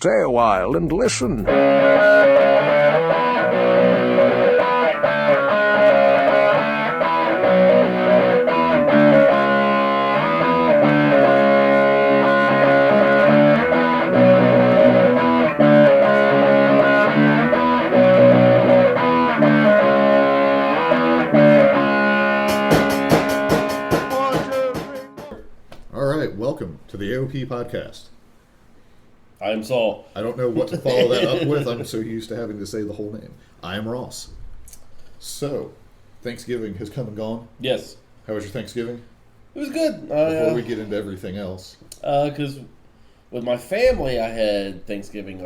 stay a while and listen. Welcome to the AOP Podcast. I'm Saul. I don't know what to follow that up with. I'm so used to having to say the whole name. I am Ross. So, Thanksgiving has come and gone. Yes. How was your Thanksgiving? It was good. Before we get into everything else. Because with my family, I had Thanksgiving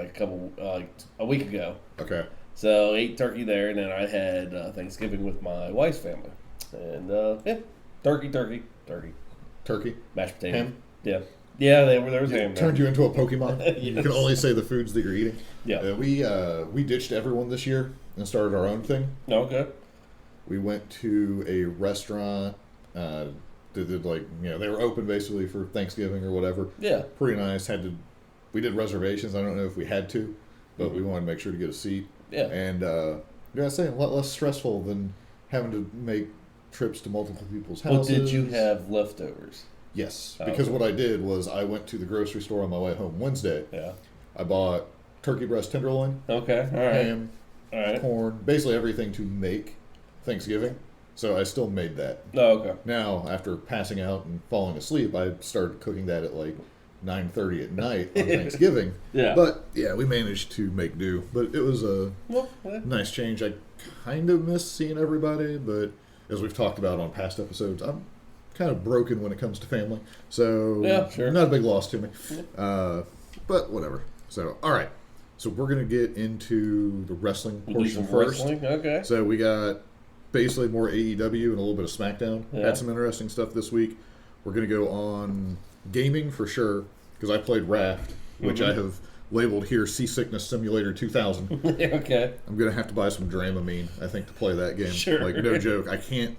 a week ago. Okay. So, ate turkey there, and then I had Thanksgiving with my wife's family. And, turkey. Turkey? Mashed potato. Ham? Yeah. Yeah, there was ham there. Turned you into a Pokemon? Yes. You can only say the foods that you're eating? Yeah. We ditched everyone this year and started our own thing. Okay. We went to a restaurant. They were open basically for Thanksgiving or whatever. Yeah. Pretty nice. We did reservations. I don't know if we had to, but we wanted to make sure to get a seat. Yeah. And I was saying, a lot less stressful than having to make trips to multiple people's houses. Well, did you have leftovers? Yes, because what I did was I went to the grocery store on my way home Wednesday. Yeah. I bought turkey breast tenderloin, okay, all right, ham, corn, basically everything to make Thanksgiving. So I still made that. Oh, okay. Now, after passing out and falling asleep, I started cooking that at like 9:30 at night on Thanksgiving. Yeah. But yeah, we managed to make do. But it was a nice change. I kind of miss seeing everybody, but as we've talked about on past episodes, I'm kind of broken when it comes to family. So yeah, sure. Not a big loss to me. Yeah. But whatever. So, all right. So we're going to get into the wrestling portion first. Wrestling? Okay. So we got basically more AEW and a little bit of SmackDown. Yeah. Had some interesting stuff this week. We're going to go on gaming for sure, because I played Raft, which I have labeled here Seasickness Simulator 2000. Okay. I'm going to have to buy some Dramamine, I think, to play that game. Sure. Like, no joke. I can't.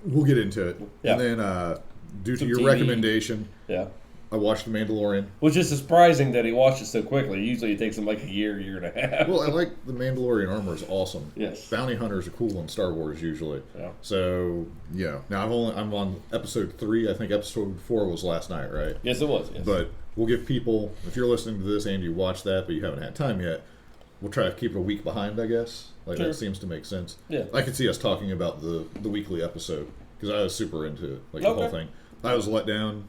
We'll get into it. Yeah. And then, due to your TV. Recommendation, yeah, I watched The Mandalorian. Which is surprising that he watched it so quickly. Usually it takes him like a year and a half. Well, I like The Mandalorian armor is awesome. Yes. Bounty hunters are cool in Star Wars usually. Yeah. So, yeah. Now, I'm on episode 3. I think episode 4 was last night, right? Yes, it was. Yes. But we'll give people, if you're listening to this and you watched that but you haven't had time yet, we'll try to keep it a week behind, I guess. Like, sure. That seems to make sense. Yeah. I could see us talking about the weekly episode, because I was super into it, like the whole thing. I was let down,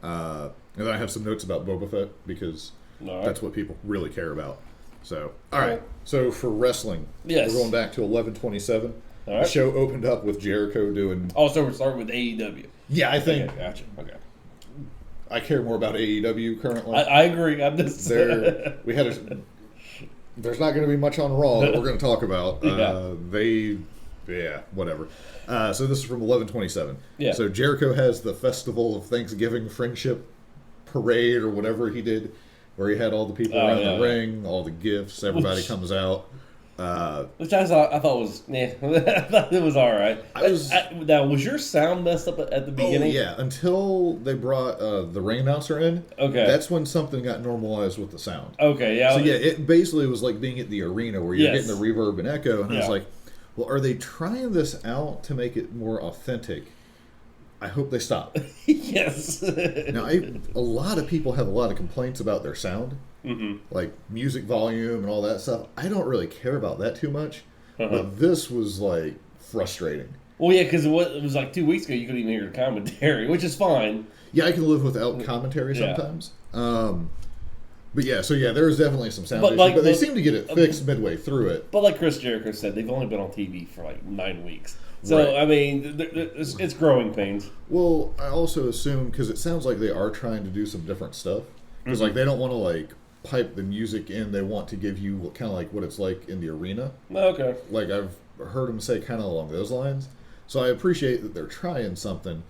and then I have some notes about Boba Fett, because that's what people really care about. So, all right. So for wrestling, yes, we're going back to 11/27. All right. The show opened up with Jericho doing... Oh, so we're starting with AEW. Yeah, I think... Okay, gotcha. Okay. I care more about AEW currently. I agree. I'm just... There's not going to be much on Raw that we're going to talk about. Whatever. So this is from 11/27. Yeah. So Jericho has the Festival of Thanksgiving Friendship Parade or whatever he did, where he had all the people around the ring, all the gifts, everybody comes out. Which I thought was, I thought it was all right. Now, was your sound messed up at the beginning? Oh, yeah, until they brought the ring announcer in. Okay. That's when something got normalized with the sound. Okay, yeah. So, yeah, it basically was like being at the arena where you're getting the reverb and echo, and I was like, well, are they trying this out to make it more authentic? I hope they stop. Yes. Now, a lot of people have a lot of complaints about their sound, like music volume and all that stuff. I don't really care about that too much, but this was, like, frustrating. Well, yeah, because it was like 2 weeks ago you couldn't even hear the commentary, which is fine. Yeah, I can live without commentary sometimes. But yeah, there was definitely some sound issues, but they seem to get it fixed midway through it. But like Chris Jericho said, they've only been on TV for like 9 weeks. So, I mean, it's growing pains. Well, I also assume, because it sounds like they are trying to do some different stuff. Because, like, they don't want to, like, pipe the music in. They want to give you kind of like what it's like in the arena. Okay. Like, I've heard them say kind of along those lines. So I appreciate that they're trying something,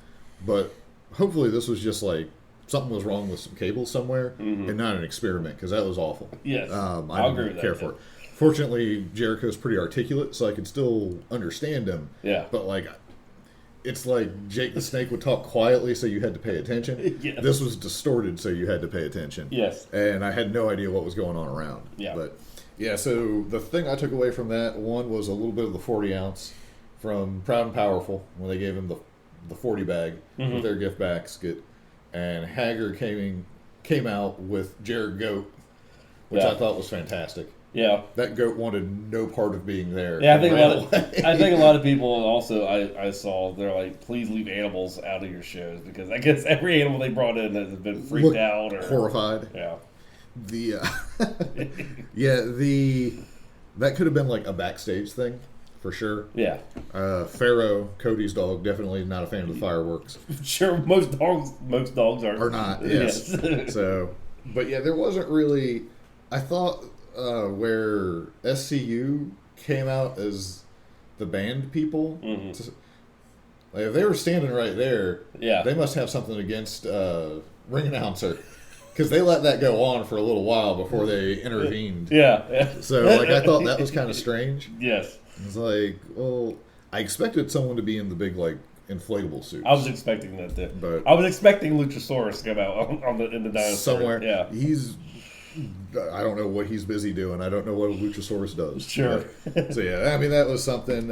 but hopefully this was just like something was wrong with some cables somewhere and not an experiment, because that was awful. Yes, I didn't care for it. Fortunately, Jericho's pretty articulate, so I could still understand him. Yeah. But, like, it's like Jake the Snake would talk quietly so you had to pay attention. Yes. This was distorted so you had to pay attention. Yes. And I had no idea what was going on around. Yeah. But yeah, so the thing I took away from that, one was a little bit of the 40 ounce from Proud and Powerful when they gave him the 40 bag with their gift basket. And Hager came out with Jared Goat, which I thought was fantastic. Yeah, that goat wanted no part of being there. Yeah, I think a lot of people also I saw they're like, please leave animals out of your shows because I guess every animal they brought in has been freaked out or horrified. Yeah, that could have been like a backstage thing for sure. Yeah, Pharaoh, Cody's dog, definitely not a fan of the fireworks. Sure, most dogs are not. Yes. So, but yeah, there wasn't really. I thought. Where SCU came out as the band people, like if they were standing right there, they must have something against ring announcer because they let that go on for a little while before they intervened. Yeah. So like I thought that was kind of strange. Yes. It's like, well, I expected someone to be in the big like inflatable suits. I was expecting that too. But I was expecting Luchasaurus to come out in the dinosaur. Somewhere. Yeah. I don't know what he's busy doing. I don't know what a Luchasaurus does. Sure. So yeah, I mean that was something.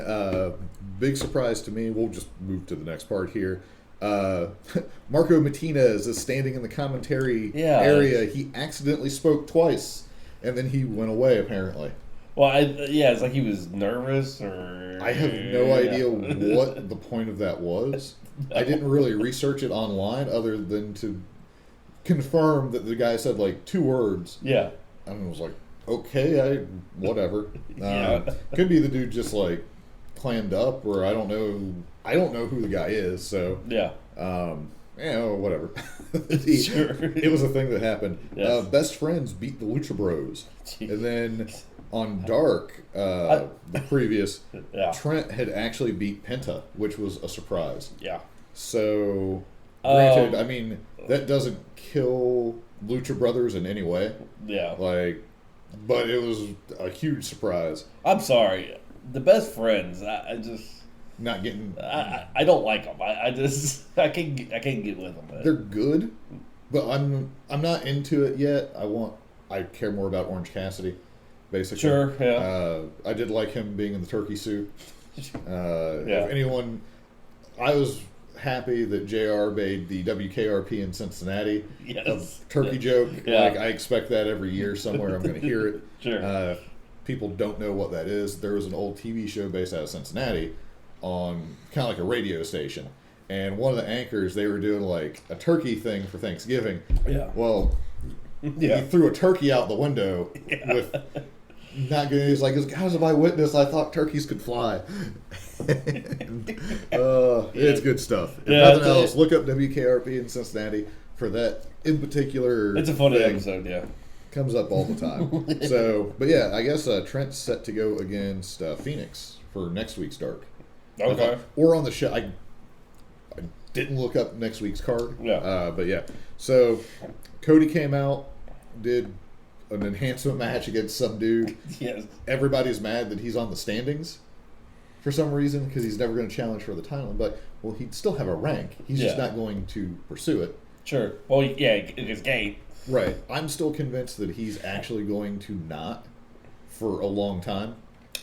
Big surprise to me. We'll just move to the next part here. Marco Martinez is standing in the commentary area. He accidentally spoke twice, and then he went away apparently. Well, it's like he was nervous or... I have no idea what the point of that was. I didn't really research it online other than to confirm that the guy said like 2 words. Yeah. And I was like, okay, whatever. Yeah. Could be the dude just like clammed up, or I don't know who the guy is. So yeah. Whatever. Sure. It was a thing that happened. Yes. Best Friends beat the Lucha Bros, and then on Dark, the previous Trent had actually beat Penta, which was a surprise. Yeah. So granted, I mean that doesn't kill Lucha Brothers in any way. Yeah. But it was a huge surprise. I'm sorry. The Best Friends, I just not getting. I don't like them. I can't get with them. They're good, but I'm not into it yet. I care more about Orange Cassidy, basically. Sure. Yeah. I did like him being in the turkey suit. Yeah. If anyone, I was happy that JR made the WKRP in Cincinnati turkey joke. Yeah. Like I expect that every year somewhere. I'm going to hear it. Sure. People don't know what that is. There was an old TV show based out of Cincinnati on kind of like a radio station, and one of the anchors, they were doing like a turkey thing for Thanksgiving. Yeah. Well, he threw a turkey out the window with not good. He's like, as God my witness, I thought turkeys could fly. It's good stuff. If nothing else, look up WKRP in Cincinnati for that in particular. It's a funny episode, yeah. Comes up all the time. So, but yeah, I guess Trent's set to go against Phoenix for next week's Dark. Okay. Or on the show. I didn't look up next week's card. Yeah. But yeah. So, Cody came out, did an enhancement match against some dude. Yes. Everybody's mad that he's on the standings for some reason because he's never going to challenge for the title. But, well, he'd still have a rank. He's just not going to pursue it. Sure. Well, yeah, it's gay. Right. I'm still convinced that he's actually going to not for a long time.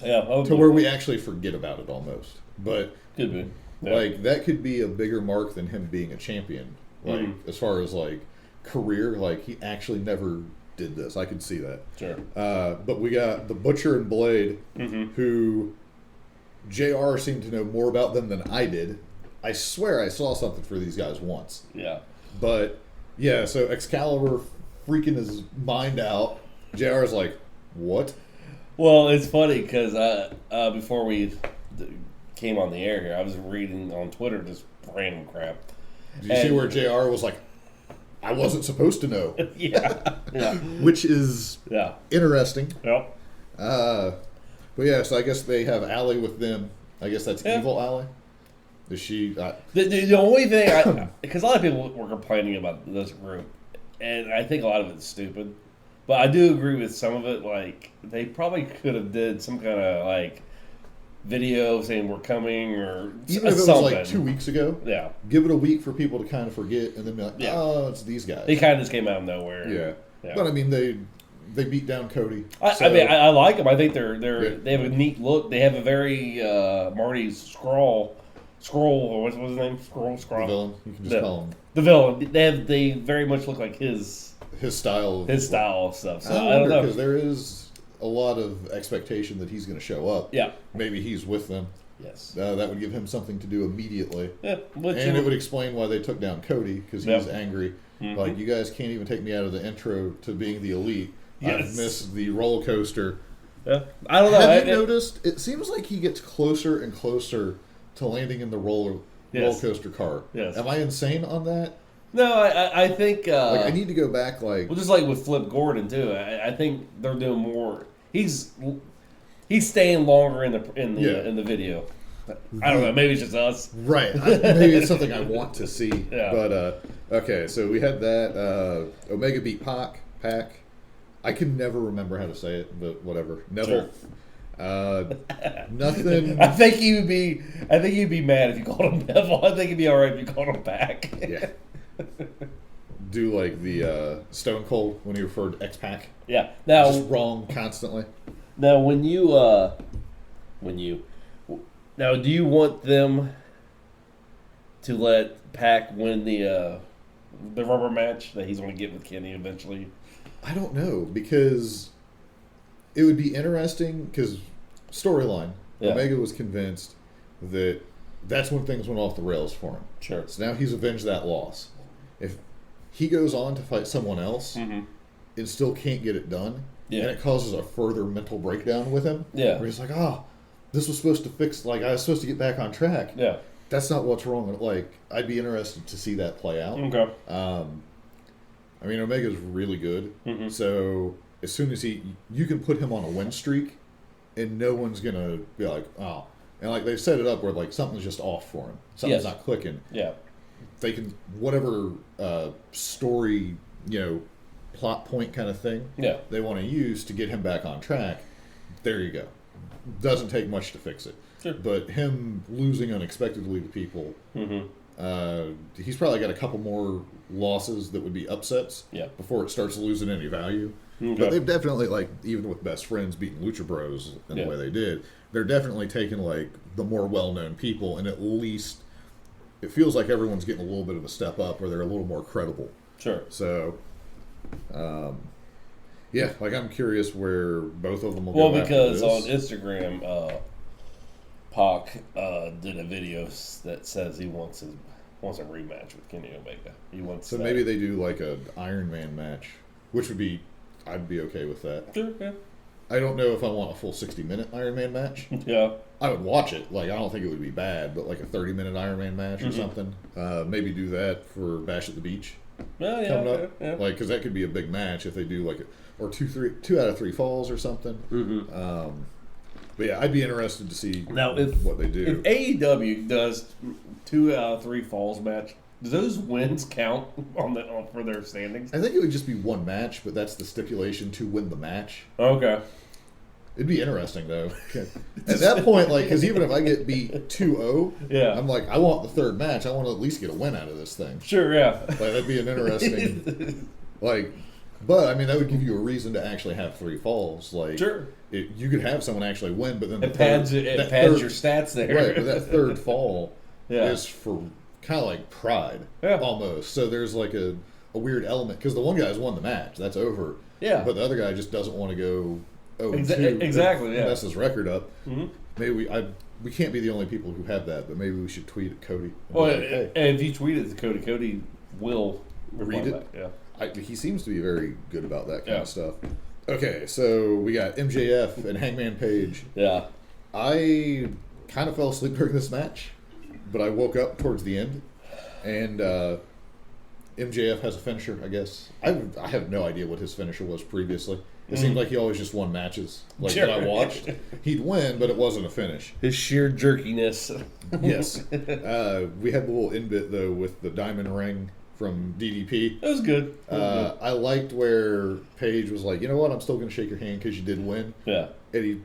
Yeah. To where we actually forget about it almost. But could be. Yeah. Like that could be a bigger mark than him being a champion. Like as far as like career, like he actually never did this. I could see that. Sure. But we got the Butcher and Blade, who JR seemed to know more about them than I did. I swear I saw something for these guys once. Yeah. But yeah, so Excalibur freaking his mind out. JR's like, what? Well, it's funny because before we came on the air here, I was reading on Twitter just random crap. Did you see where JR was like, I wasn't supposed to know? Yeah. Which is interesting. Yep. But yeah, so I guess they have Allie with them. I guess that's evil Allie. Is she? The only thing, because a lot of people were complaining about this group, and I think a lot of it's stupid, but I do agree with some of it. Like they probably could have did some kind of like video saying we're coming or even if it was like 2 weeks ago. Yeah, give it a week for people to kind of forget, and then be like, oh, it's these guys. They kind of just came out of nowhere. Yeah. But I mean, they beat down Cody. I mean, I like them. I think they have a neat look. They have a very Marty Scroll. What's his name? Scroll. The villain. You can just call him the villain. They very much look like his style. Of stuff. So I don't know, because there is a lot of expectation that he's going to show up. Yeah. Maybe he's with them. Yes. That would give him something to do immediately. Yeah. And it would explain why they took down Cody, because he's angry. Mm-hmm. Like, you guys can't even take me out of the intro to being the elite. Yes. I've missed the roller coaster. Yeah. I don't know. Have you noticed? It seems like he gets closer and closer to landing in the roller coaster car. Yes. Am I insane on that? No, I think... like, I need to go back, like... Well, just like with Flip Gordon, too. I think they're doing more... He's staying longer in the video. I don't know. Maybe it's just us. Right. Maybe it's something I want to see. Yeah. But, okay, so we had that. Omega beat Pac. I can never remember how to say it, but whatever. Neville. Sure. Nothing. I think he'd be mad if you called him Neville. I think he'd be all right if you called him Pac. Yeah. Do like the Stone Cold when he referred to X-Pac. Yeah. Now, just wrong constantly. Now, do you want them to let Pac win the rubber match that he's going to get with Kenny eventually? I don't know, because it would be interesting, because storyline, Omega was convinced that that's when things went off the rails for him. Sure. So now he's avenged that loss. If he goes on to fight someone else and still can't get it done, and it causes a further mental breakdown with him, where he's like, this was supposed to fix, like, I was supposed to get back on track. Yeah. That's not what's wrong. Like, I'd be interested to see that play out. Okay. I mean, Omega's really good. Mm-hmm. So as soon as you can put him on a win streak, and no one's going to be like, oh. And, like, they've set it up where, like, something's just off for him. Something's not clicking. Yeah. They can, whatever story, plot point kind of thing they want to use to get him back on track, there you go. Doesn't take much to fix it. Sure. But him losing unexpectedly to people, he's probably got a couple more losses that would be upsets before it starts losing any value. Okay. But they've definitely, like, even with Best Friends beating Lucha Bros in the way they did, they're definitely taking, like, the more well-known people, and at least it feels like everyone's getting a little bit of a step up where they're a little more credible. Sure. So, like, I'm curious where both of them will go. Well, because on Instagram, Pac did a video that says he wants a rematch with Kenny Omega. He wants. So maybe they do like an Iron Man match, which would be, I'd be okay with that. Sure. Yeah. I don't know if I want a full 60-minute Iron Man match. Yeah. I would watch it. Like, I don't think it would be bad, but like a 30-minute Iron Man match or something. Maybe do that for Bash at the Beach. Oh, coming up. Yeah. Like, because that could be a big match if they do like or 2 out of 3 falls or something. Mm-hmm. But yeah, I'd be interested to see what they do. If AEW does 2 out of 3 falls match, do those wins count for their standings? I think it would just be one match, but that's the stipulation to win the match. Okay. It'd be interesting, though. At that point, like, because even if I get beat 2-0, I'm like, I want the third match. I want to at least get a win out of this thing. Sure, yeah. Like, that'd be an interesting, like, but, I mean, that would give you a reason to actually have 3 falls. Like, sure. You could have someone actually win, but then it pads your stats there. Right, but that third fall is for kind of like pride, almost. So there's like a weird element, because the one guy's won the match. That's over. Yeah. But the other guy just doesn't want to go 0-2. Exactly, yeah. Mess his record up. Mm-hmm. Maybe we can't be the only people who have that, but maybe we should tweet at Cody. Well, and if you tweet it to Cody will read it. Back. Yeah. He seems to be very good about that kind of stuff. Okay, so we got MJF and Hangman Page. Yeah. I kind of fell asleep during this match, but I woke up towards the end, and MJF has a finisher, I guess. I have no idea what his finisher was previously. It seemed like he always just won matches. Like, that I watched, he'd win, but it wasn't a finish. His sheer jerkiness. Yes. We had the little in-bit, though, with the diamond ring from DDP. It was good. I liked where Paige was like, you know what, I'm still going to shake your hand because you did win. Yeah. And he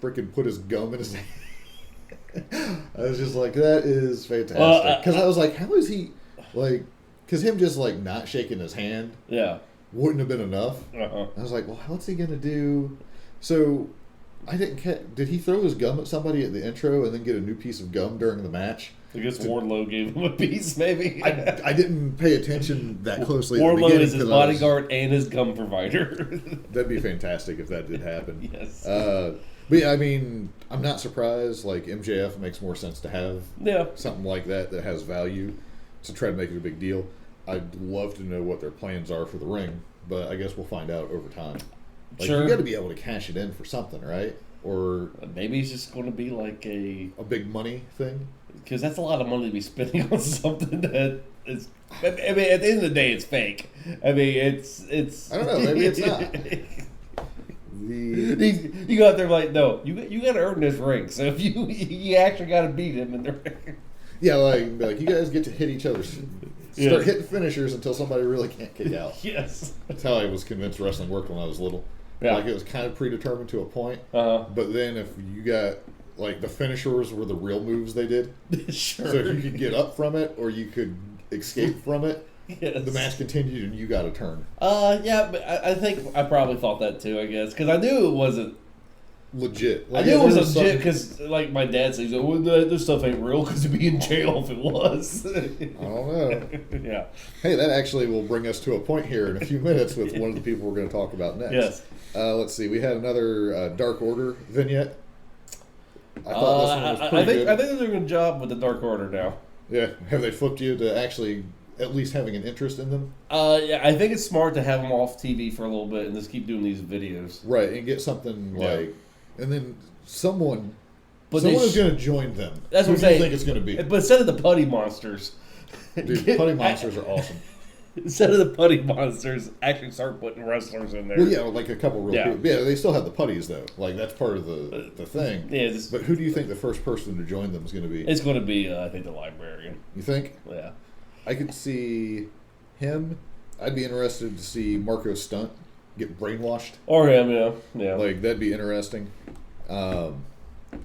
freaking put his gum in his hand. I was just like, that is fantastic. Because I was like, how is he, like, because him just, like, not shaking his hand wouldn't have been enough. I was like, well, what's he going to do? So, I didn't catch, did he throw his gum at somebody at the intro and then get a new piece of gum during the match? I guess Wardlow gave him a piece, maybe. I didn't pay attention that closely. Wardlow is his bodyguard and his gum provider. That'd be fantastic if that did happen. Yes. But yeah, I mean, I'm not surprised. Like, MJF makes more sense to have something like that has value to try to make it a big deal. I'd love to know what their plans are for the ring, but I guess we'll find out over time. Like, you got to be able to cash it in for something, right? Or maybe it's just going to be like a big money thing. Because that's a lot of money to be spending on something that is. I mean, at the end of the day, it's fake. I mean, it's. I don't know. Maybe it's not. You go out there like, no, you got to earn this ring. So if you actually got to beat him in the ring. Yeah, like you guys get to hit each other. Start hitting finishers until somebody really can't kick out. Yes. That's how I was convinced wrestling worked when I was little. Yeah. Like, it was kind of predetermined to a point. But then if you got, like, the finishers were the real moves they did. Sure. So if you could get up from it or you could escape from it, the match continued and you got a turn. Yeah, but I think I probably thought that too, I guess. Because I knew it wasn't legit. Like, I knew it was legit because, like, my dad says, well, this stuff ain't real because you'd be in jail if it was. I don't know. Yeah. Hey, that actually will bring us to a point here in a few minutes with one of the people we're going to talk about next. Yes. Let's see. We had another Dark Order vignette. I thought this one was pretty good. I think they're doing a good job with the Dark Order now. Yeah. Have they flipped you to actually at least having an interest in them? Yeah, I think it's smart to have them off TV for a little bit and just keep doing these videos. Right, and get something like... And then someone is going to join them. That's what I'm saying. Who do you think it's going to be? But instead of the putty monsters... Dude, putty monsters are awesome. Instead of the putty monsters, actually start putting wrestlers in there. Well, yeah, like a couple real people. Yeah, they still have the putties, though. Like, that's part of the thing. Yeah, but who do you think the first person to join them is going to be? It's going to be, I think, the Librarian. You think? Yeah. I could see him. I'd be interested to see Marco Stunt get brainwashed. Or him, yeah. Like, that'd be interesting. I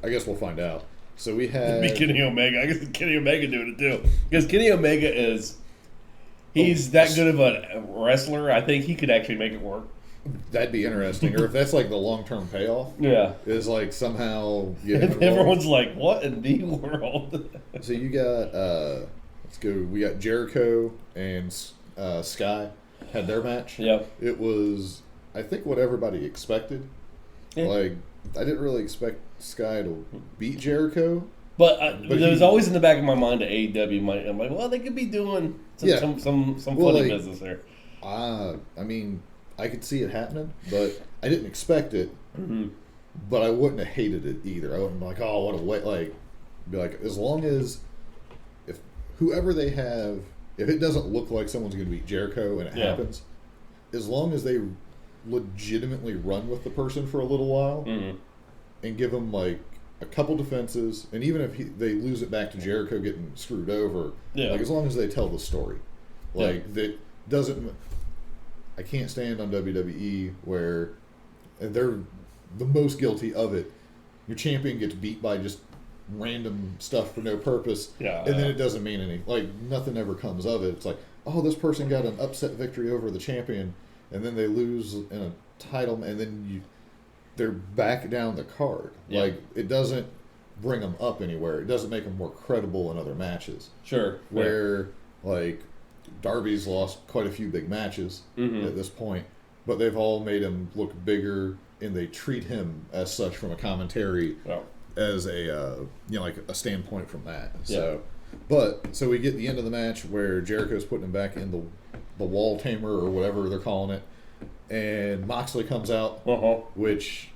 guess we'll find out. So we had... It'd be Kenny Omega. I guess Kenny Omega doing it, too. Because Kenny Omega is... He's that good of a wrestler. I think he could actually make it work. That'd be interesting. Or if that's like the long-term payoff. Yeah. Is like somehow... Everyone's like, what in the world? So you got... let's go. We got Jericho and Sky had their match. Yep. It was, I think, what everybody expected. Yeah. Like, I didn't really expect Sky to beat Jericho. But it was always in the back of my mind that AEW might. I'm like, well, they could be doing some funny business there. I mean, I could see it happening, but I didn't expect it. Mm-hmm. But I wouldn't have hated it either. I wouldn't be like, oh, what a way. Like, be like, as long as if whoever they have, if it doesn't look like someone's going to beat Jericho and it happens, as long as they legitimately run with the person for a little while and give them like a couple defenses, and even if they lose it back to Jericho getting screwed over, like as long as they tell the story, like that doesn't. I can't stand on WWE where they're the most guilty of it. Your champion gets beat by just random stuff for no purpose, and then it doesn't mean any. Like nothing ever comes of it. It's like, oh, this person got an upset victory over the champion, and then they lose in a title, and then they're back down the card. Yeah. Like, it doesn't bring them up anywhere. It doesn't make them more credible in other matches. Sure. Where, like, Darby's lost quite a few big matches at this point, but they've all made him look bigger, and they treat him as such from a commentary as a, like a standpoint from that. So, so we get the end of the match where Jericho's putting him back in the wall tamer or whatever they're calling it. And Moxley comes out, which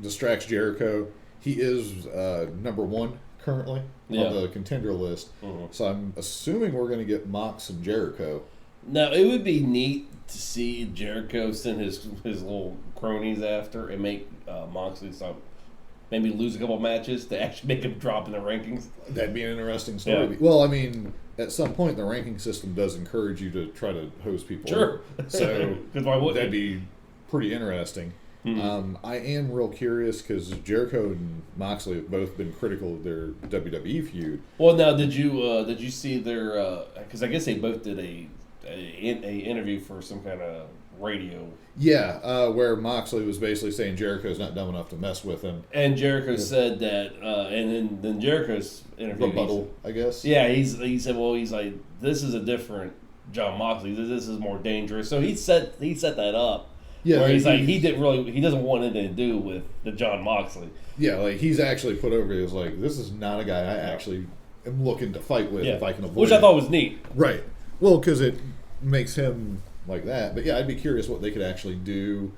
distracts Jericho. He is number one currently on the contender list. So I'm assuming we're going to get Mox and Jericho. Now, it would be neat to see Jericho send his little cronies after and make Moxley maybe lose a couple matches to actually make him drop in the rankings. That'd be an interesting story. Yeah. Well, I mean, at some point, the ranking system does encourage you to try to hose people. Sure. So that'd be pretty interesting. I am real curious because Jericho and Moxley have both been critical of their WWE feud. Well, now did you see their? Because I guess they both did a interview for some kind of radio. Yeah, where Moxley was basically saying Jericho's not dumb enough to mess with him, and Jericho said that, and then Jericho's interview rebuttal, I guess. Yeah, he said, well, he's like, this is a different John Moxley. This is more dangerous. So he set that up. Yeah, where he's like he doesn't want anything to do with the John Moxley. Yeah, like he's actually put over. He was like, this is not a guy I actually am looking to fight with if I can avoid. Which I thought was neat. Right. Well, because it makes him like that. But yeah, I'd be curious what they could actually do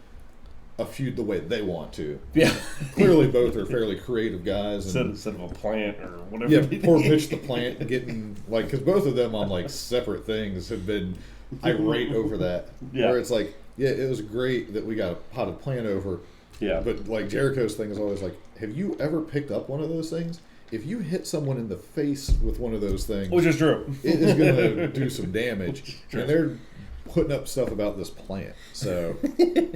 a feud the way they want to. Yeah. Clearly, both are fairly creative guys. Instead of a plant or whatever. Yeah, poor Mitch the Plant getting like because both of them on like separate things have been irate over that. Yeah. Where it's like. Yeah, it was great that we got a potted plant over. Yeah. But, like, Jericho's thing is always like, have you ever picked up one of those things? If you hit someone in the face with one of those things... Which is true. It is going to do some damage. And they're putting up stuff about this plant. So,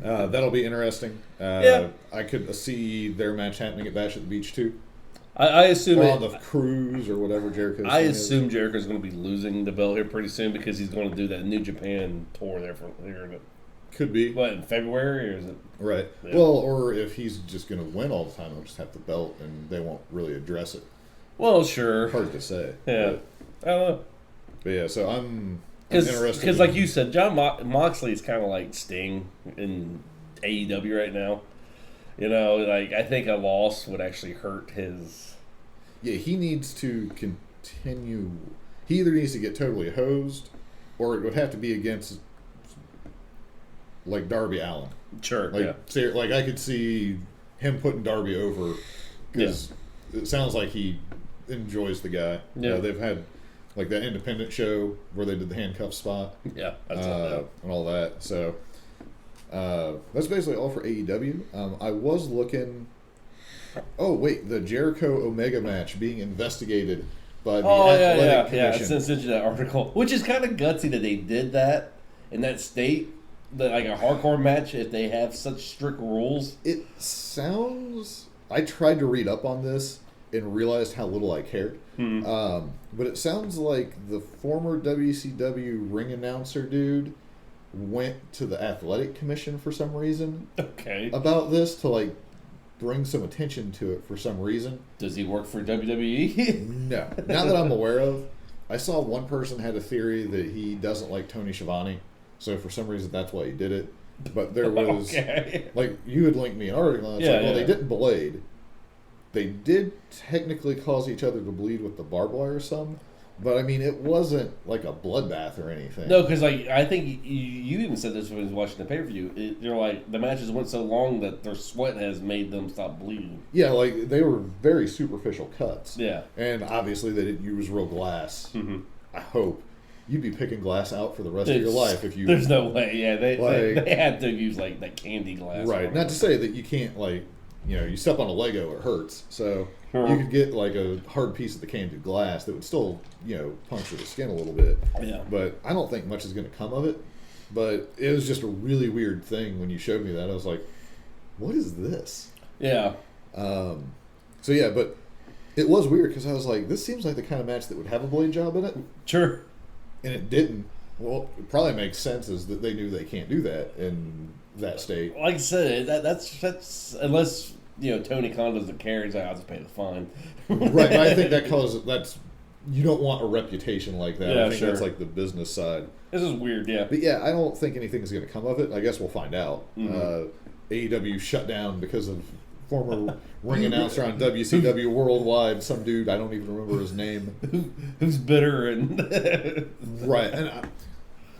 that'll be interesting. I could see their match happening at Bash at the Beach, too. I assume or on the cruise or whatever Jericho's I assume Jericho's going to be losing the belt here pretty soon because he's going to do that New Japan tour there for here. Could be. What, in February, or is it? Right. Yeah. Well, or if he's just going to win all the time, he'll just have the belt, and they won't really address it. Well, sure. Hard to say. Yeah. I don't know. But yeah, so I'm interested. Because like you said, John Moxley is kind of like Sting in AEW right now. You know, like I think a loss would actually hurt his... Yeah, he needs to continue... He either needs to get totally hosed, or it would have to be against... like Darby Allin. Sure, Like I could see him putting Darby over because it sounds like he enjoys the guy. Yeah. They've had like that independent show where they did the handcuff spot. Yeah, and all that. So that's basically all for AEW. I was looking... Oh, wait, the Jericho-Omega match being investigated by the Athletic Commission. Yeah, I sent you that article. Which is kind of gutsy that they did that in that state. Like a hardcore match, if they have such strict rules. It sounds... I tried to read up on this and realized how little I cared. But it sounds like the former WCW ring announcer dude went to the Athletic Commission for some reason. Okay. About this to, like, bring some attention to it for some reason. Does he work for WWE? No. Not that I'm aware of. I saw one person had a theory that he doesn't like Tony Schiavone. So for some reason, that's why he did it. But there was, like, you had linked me an article, and it's they didn't blade. They did technically cause each other to bleed with the barbed wire some, but I mean, it wasn't like a bloodbath or anything. No, because like I think you even said this when you was watching the pay-per-view. You're like, the matches went so long that their sweat has made them stop bleeding. Yeah, like they were very superficial cuts. Yeah, and obviously they didn't use real glass. Mm-hmm. I hope. You'd be picking glass out for the rest of your life if you... There's no way, yeah. They had to use, like, that candy glass. Right. Not to say that you can't, like, you know, you step on a Lego, it hurts. So you could get, like, a hard piece of the candied glass that would still, you know, puncture the skin a little bit. Yeah. But I don't think much is going to come of it. But it was just a really weird thing when you showed me that. I was like, what is this? Yeah. So, yeah, but it was weird because I was like, this seems like the kind of match that would have a blade job in it. Sure. And it didn't. Well, it probably makes sense is that they knew they can't do that in that state. Like I said, that's unless Tony Khan doesn't care, he's like, I'll just pay the fine. Right, but I think that's you don't want a reputation like that. Yeah, I think that's like the business side. This is weird, yeah. But yeah, I don't think anything's going to come of it. I guess we'll find out. Mm-hmm. AEW shut down because of former ring announcer on WCW Worldwide, some dude, I don't even remember his name. Who's bitter and... Right, and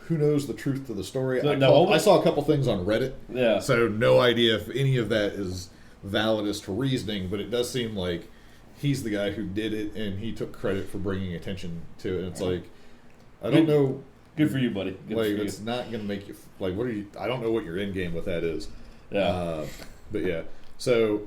who knows the truth to the story. I saw a couple things on Reddit, so no idea if any of that is valid as to reasoning, but it does seem like he's the guy who did it, and he took credit for bringing attention to it. And it's like, I don't know... Good for you, buddy. Good like, it's not going to make you... Like, what are you... I don't know what your end game with that is. Yeah. But yeah. So,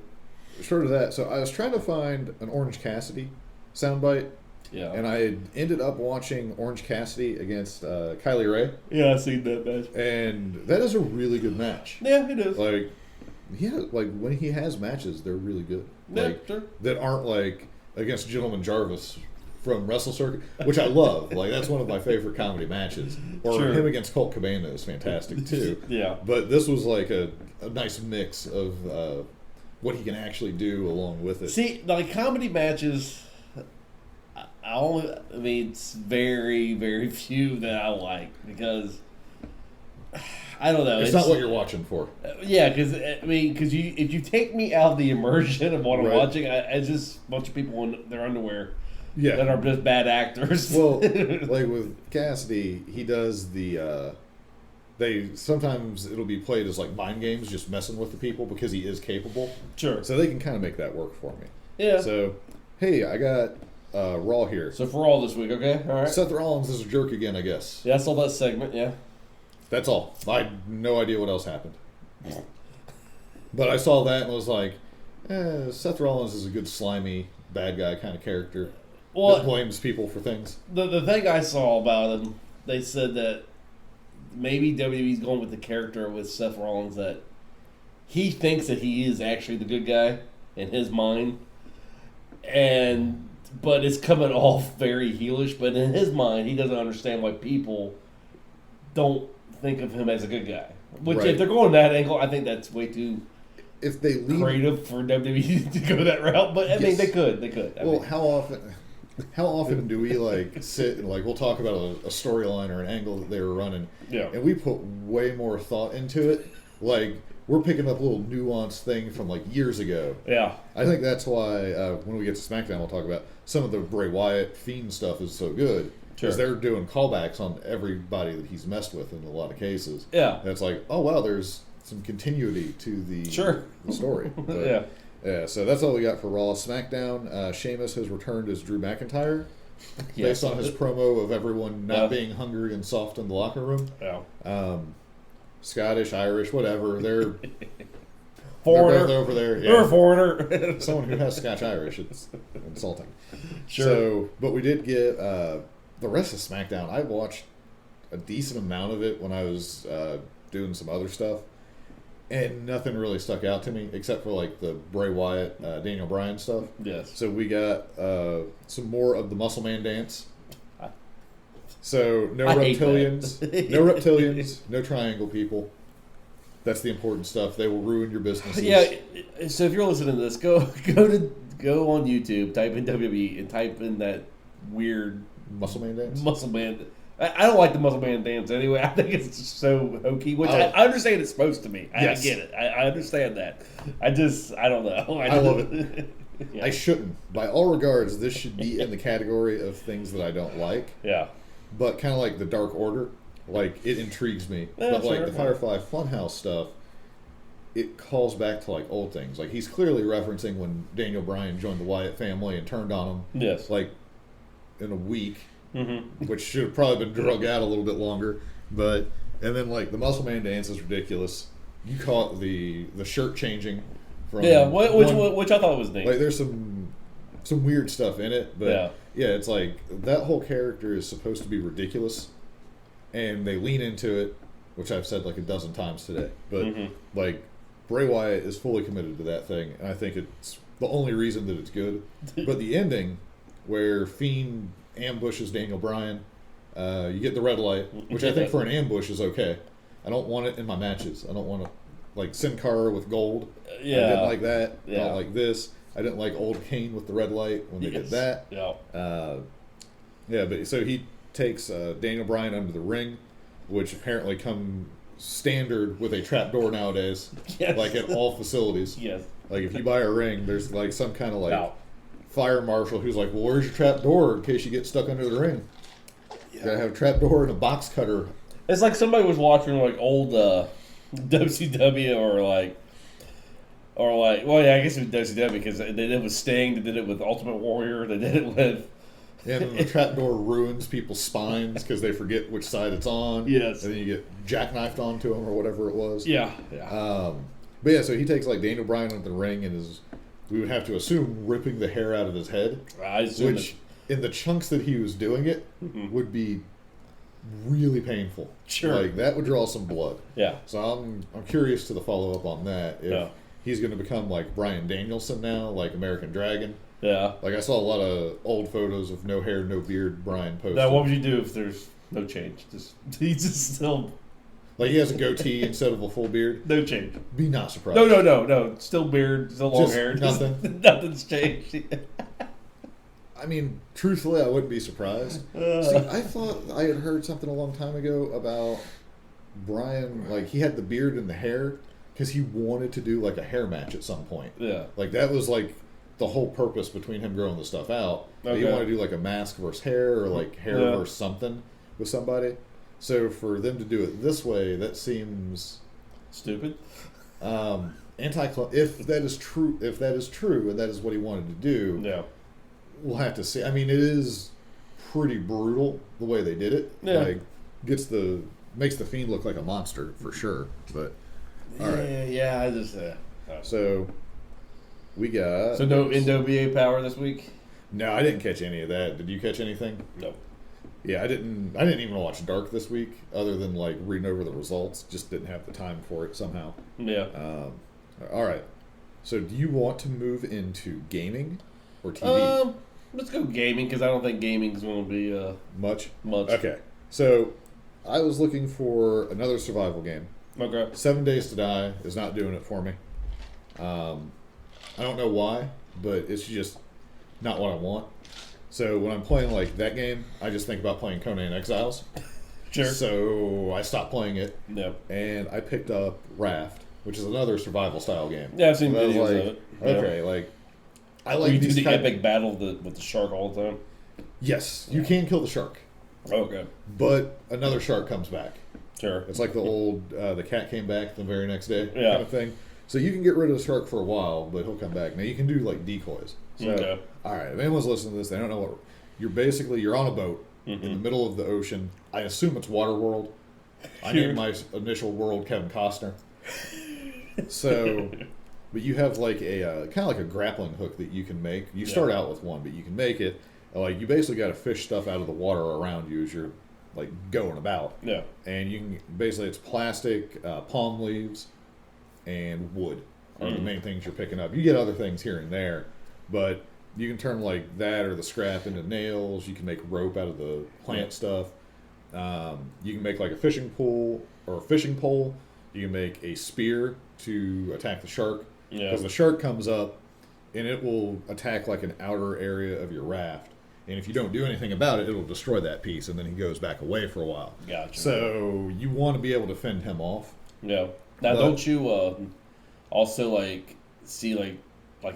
short of that, so I was trying to find an Orange Cassidy soundbite. Yeah. And I had ended up watching Orange Cassidy against Kylie Ray. Yeah, I seen that match. And that is a really good match. Yeah, it is. Like, Yeah, like when he has matches, they're really good. Yeah, like sure. that aren't like against Gentleman Jarvis from Wrestle Circuit, which I love. Like that's one of my favorite comedy matches. Or him against Colt Cabana is fantastic too. Yeah. But this was like a nice mix of what he can actually do along with it. See, like comedy matches, I mean, it's very, very few that I like because I don't know. It's not what you're watching for. Yeah, because I mean, if you take me out of the immersion of what I'm watching, it's just a bunch of people in their underwear. Yeah. That are just bad actors. Well, like with Cassidy, he does the. Sometimes it'll be played as like mind games, just messing with the people because he is capable. Sure. So they can kind of make that work for me. Yeah. So, hey, I got Raw here. So for Raw this week, okay, all right. Seth Rollins is a jerk again, I guess. Yeah, I saw that segment. Yeah. That's all. I had no idea what else happened. But I saw that and was like, Seth Rollins is a good slimy bad guy kind of character. Well, that blames people for things. The thing I saw about him, they said that maybe WWE's going with the character with Seth Rollins that he thinks that he is actually the good guy in his mind, but it's coming off very heelish. But in his mind, he doesn't understand why people don't think of him as a good guy. Which, if they're going that angle, I think that's way too creative for WWE to go that route. But I mean, they could. Well, how often do we like sit and like we'll talk about a storyline or an angle that they were running, and we put way more thought into it. Like we're picking up a little nuanced thing from like years ago. Yeah, I think that's why when we get to SmackDown, we'll talk about some of the Bray Wyatt Fiend stuff is so good because they're doing callbacks on everybody that he's messed with in a lot of cases. Yeah, and it's like, oh wow, there's some continuity to the story. But, yeah, so that's all we got for Raw. SmackDown, Sheamus has returned as Drew McIntyre based on his promo of everyone not being hungry and soft in the locker room. Yeah. Scottish, Irish, whatever. They're foreigner. They're both over there. Yeah. You're a foreigner. Someone who has Scotch Irish, it's insulting. Sure. So, but we did get the rest of SmackDown. I watched a decent amount of it when I was doing some other stuff. And nothing really stuck out to me except for like the Bray Wyatt, Daniel Bryan stuff. Yes. So we got some more of the Muscle Man dance. So no reptilians, no triangle people. That's the important stuff. They will ruin your businesses. Yeah. So if you're listening to this, go on YouTube, type in WWE, and type in that weird Muscle Man dance. Muscle Man. I don't like the Muscle Man dance anyway. I think it's just so hokey, which I understand it's supposed to be. I get it. I understand that. I don't know. I love it. Yeah. I shouldn't. By all regards, this should be in the category of things that I don't like. Yeah. But kind of like the Dark Order, like it intrigues me. Yeah, but like the Firefly Funhouse stuff, it calls back to like old things. Like he's clearly referencing when Daniel Bryan joined the Wyatt family and turned on him. Yes. Like in a week. Mm-hmm. Which should have probably been drug out a little bit longer, and then like the Muscle Man dance is ridiculous. You caught the shirt changing from which I thought was neat. Like there's some weird stuff in it, but yeah, it's like that whole character is supposed to be ridiculous, and they lean into it, which I've said like a dozen times today. But like Bray Wyatt is fully committed to that thing, and I think it's the only reason that it's good. But the ending, where Fiend ambushes Daniel Bryan, you get the red light, which I think for an ambush is okay. I don't want it in my matches. I don't want to like Sin Cara with gold. I didn't like that. I don't like this. I didn't like Old Kane with the red light when they did that. But so he takes Daniel Bryan under the ring, which apparently come standard with a trapdoor nowadays. Yes. Like at all facilities. Yes. Like if you buy a ring, there's like some kind of like fire marshal who's like, well, where's your trap door in case you get stuck under the ring? You gotta have a trap door and a box cutter. It's like somebody was watching like old WCW I guess it was WCW because they did it with Sting, they did it with Ultimate Warrior, they did it with... And then the trap door ruins people's spines because they forget which side it's on. Yes. And then you get jackknifed onto them or whatever it was. Yeah. But yeah, so he takes like Daniel Bryan into the ring and is... We would have to assume ripping the hair out of his head, which in the chunks that he was doing it would be really painful. Sure, like that would draw some blood. Yeah. So I'm curious to the follow up on that. he's going to become like Bryan Danielson now, like American Dragon. Yeah. Like I saw a lot of old photos of no hair, no beard Bryan posted. Now, what would you do if there's no change? He's just still... Like he has a goatee instead of a full beard? No change. Be not surprised. No. Still beard, still long hair. Nothing. Nothing's changed. I mean, truthfully, I wouldn't be surprised. See, I thought I had heard something a long time ago about Bryan, like he had the beard and the hair because he wanted to do like a hair match at some point. Yeah. Like that was like the whole purpose between him growing the stuff out. Okay. He wanted to do like a mask versus hair or like hair versus something with somebody. So for them to do it this way, that seems stupid. If that is true, and that is what he wanted to do, yeah, we'll have to see. I mean, it is pretty brutal the way they did it. Yeah, like makes the Fiend look like a monster for sure. But all right, yeah, I just so we got no NWA power this week. No, I didn't catch any of that. Did you catch anything? No. Yeah, I didn't even watch Dark this week, other than like reading over the results. Just didn't have the time for it somehow. Yeah. All right. So, do you want to move into gaming or TV? Let's go gaming because I don't think gaming's going to be much. Okay. So, I was looking for another survival game. Okay. 7 Days to Die is not doing it for me. I don't know why, but it's just not what I want. So when I'm playing like that game, I just think about playing Conan Exiles. Sure. So I stopped playing it. Yep. And I picked up Raft, which is another survival style game. Yeah, I've seen videos of it. Okay, like I like you these do the epic battle with the shark all the time. Yes, you can kill the shark. Okay. But another shark comes back. Sure. It's like the old the cat came back the very next day kind of thing. So you can get rid of the shark for a while, but he'll come back. Now you can do like decoys. So, all right, if anyone's listening to this, they don't know what you're on a boat in the middle of the ocean. I assume it's Waterworld. I named my initial world Kevin Costner. So, but you have like a kind of like a grappling hook that you can make. You start out with one, but you can make it. Like you basically got to fish stuff out of the water around you as you're like going about. Yeah. And you can basically it's plastic, palm leaves, and wood are the main things you're picking up. You get other things here and there. But you can turn like that or the scrap into nails. You can make rope out of the plant stuff. You can make like a fishing pole or a fishing pole. You can make a spear to attack the shark. Because the shark comes up and it will attack like an outer area of your raft. And if you don't do anything about it, it'll destroy that piece. And then he goes back away for a while. Gotcha. So you want to be able to fend him off. Yeah. Now, don't you also like see like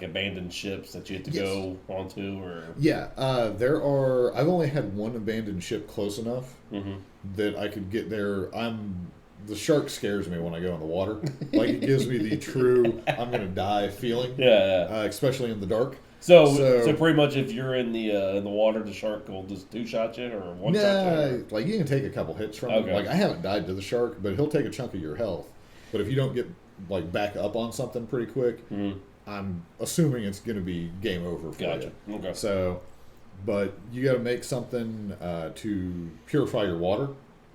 abandoned ships that you have to go onto, or I've only had one abandoned ship close enough that I could get there. The shark scares me when I go in the water. Like it gives me the true I'm gonna die feeling. Especially in the dark. So pretty much if you're in the water, the shark will just two-shot you or one-shot you? Like you can take a couple hits from him. Like I haven't died to the shark, but he'll take a chunk of your health. But if you don't get like back up on something pretty quick, I'm assuming it's going to be game over for you. Okay. So, but you got to make something to purify your water.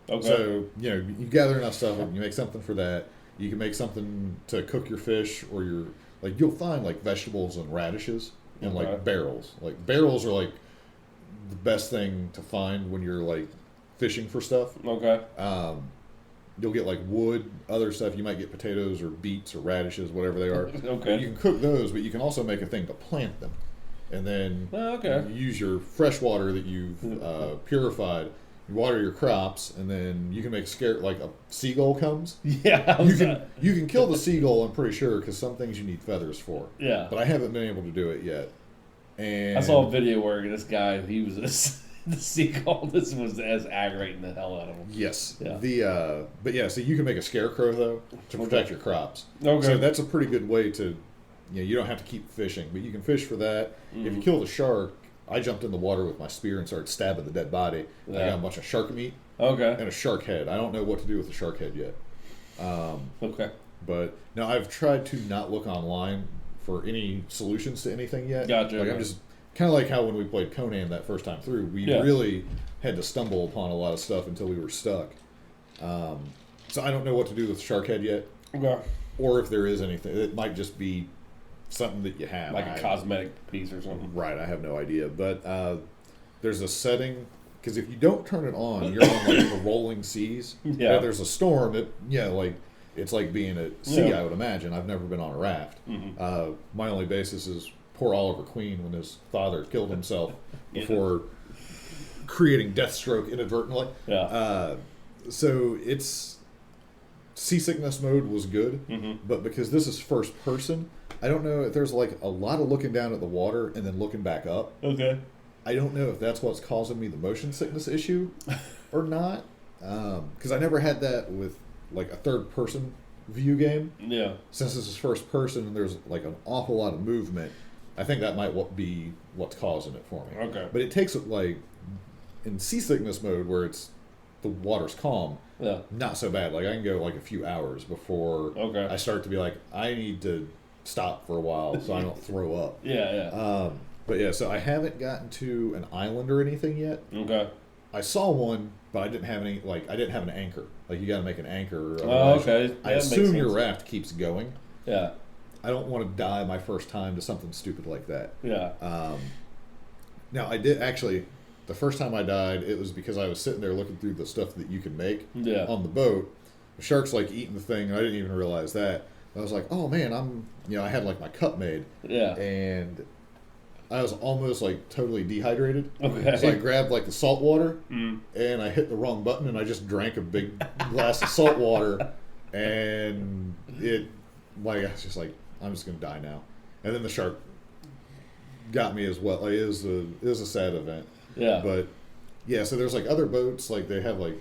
Okay. So, you gather enough stuff and you make something for that. You can make something to cook your fish or you'll find like vegetables and radishes in like barrels. Like barrels are like the best thing to find when you're like fishing for stuff. Okay. You'll get like wood, other stuff. You might get potatoes or beets or radishes, whatever they are. Okay. You can cook those, but you can also make a thing to plant them. And then you use your fresh water that you've purified. You water your crops, and then you can make like a seagull comes. Yeah. You can kill the seagull, I'm pretty sure, because some things you need feathers for. Yeah. But I haven't been able to do it yet. And I saw a video where this guy, he was the seagull. This was as aggravating the hell out of him. Yes. Yeah. So you can make a scarecrow though to protect your crops. Okay. So that's a pretty good way to, you don't have to keep fishing, but you can fish for that. If you kill the shark, I jumped in the water with my spear and started stabbing the dead body. I got a bunch of shark meat. Okay. And a shark head. I don't know what to do with the shark head yet. Okay. But now I've tried to not look online for any solutions to anything yet. Gotcha. Like I'm just kind of like how when we played Conan that first time through, we really had to stumble upon a lot of stuff until we were stuck. So I don't know what to do with Shark Head yet. Okay. Or if there is anything, it might just be something that you have. Like a cosmetic piece or something. Right, I have no idea. But there's a setting, because if you don't turn it on, you're on like the rolling seas. Yeah. If there's a storm, it's like being at sea, I would imagine. I've never been on a raft. Mm-hmm. My only basis is poor Oliver Queen when his father killed himself before creating Deathstroke inadvertently. Yeah. So it's seasickness mode was good, but because this is first person, I don't know if there's like a lot of looking down at the water and then looking back up. Okay. I don't know if that's what's causing me the motion sickness issue or not, because I never had that with like a third person view game. Yeah. Since this is first person and there's like an awful lot of movement, I think that might be what's causing it for me. Okay. But it takes it like in seasickness mode where it's the water's calm. Yeah. Not so bad. Like I can go like a few hours before I start to be like, I need to stop for a while so I don't throw up. Yeah. But yeah, so I haven't gotten to an island or anything yet. Okay. I saw one, but I didn't have any. Like I didn't have an anchor. Like you got to make an anchor. Okay. I assume your raft keeps going. Yeah. I don't want to die my first time to something stupid like that. Yeah. Now I did actually. The first time I died, it was because I was sitting there looking through the stuff that you can make on the boat. The shark's like eating the thing, and I didn't even realize that. I was like, oh man, I had like my cup made. Yeah. And I was almost like totally dehydrated. Okay. So I grabbed like the salt water, and I hit the wrong button, and I just drank a big glass of salt water, and I was just like, I'm just gonna die now. And then the shark got me as well. It is a sad event. Yeah. But yeah, so there's like other boats, like they have like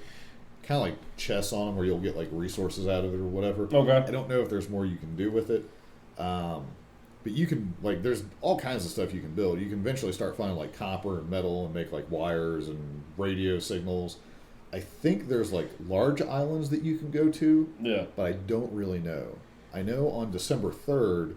kind of like chests on them where you'll get like resources out of it or whatever. Okay. I don't know if there's more you can do with it. But you can like there's all kinds of stuff you can build. You can eventually start finding like copper and metal and make like wires and radio signals. I think there's like large islands that you can go to. Yeah. But I don't really know. I know on December 3rd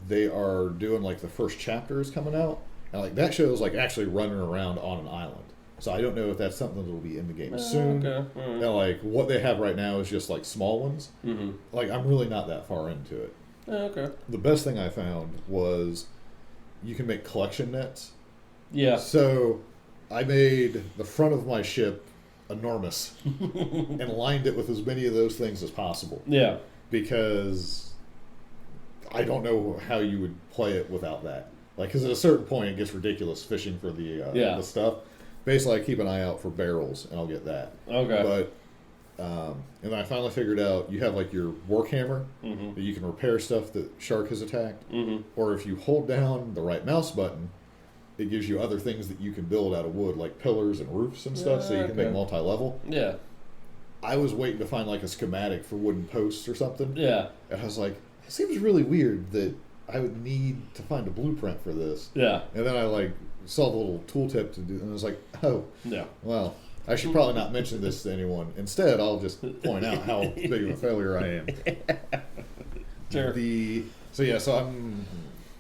they are doing like the first chapter is coming out. And like that show is like actually running around on an island. So I don't know if that's something that will be in the game soon. Okay. Right. And like what they have right now is just like small ones. Mm-hmm. Like I'm really not that far into it. Okay. The best thing I found was you can make collection nets. Yeah. So I made the front of my ship enormous and lined it with as many of those things as possible. Yeah. Because I don't know how you would play it without that. Like, because at a certain point it gets ridiculous fishing for the stuff. Basically, I keep an eye out for barrels, and I'll get that. Okay. But, and then I finally figured out you have like your work hammer that you can repair stuff that shark has attacked. Or if you hold down the right mouse button, it gives you other things that you can build out of wood, like pillars and roofs and stuff, so you can make multi-level. Yeah. I was waiting to find like a schematic for wooden posts or something. Yeah. And I was like, it seems really weird that I would need to find a blueprint for this. Yeah. And then I like saw the little tooltip to do, and I was like, oh, yeah. Well, I should probably not mention this to anyone. Instead, I'll just point out how big of a failure I am. Sure. So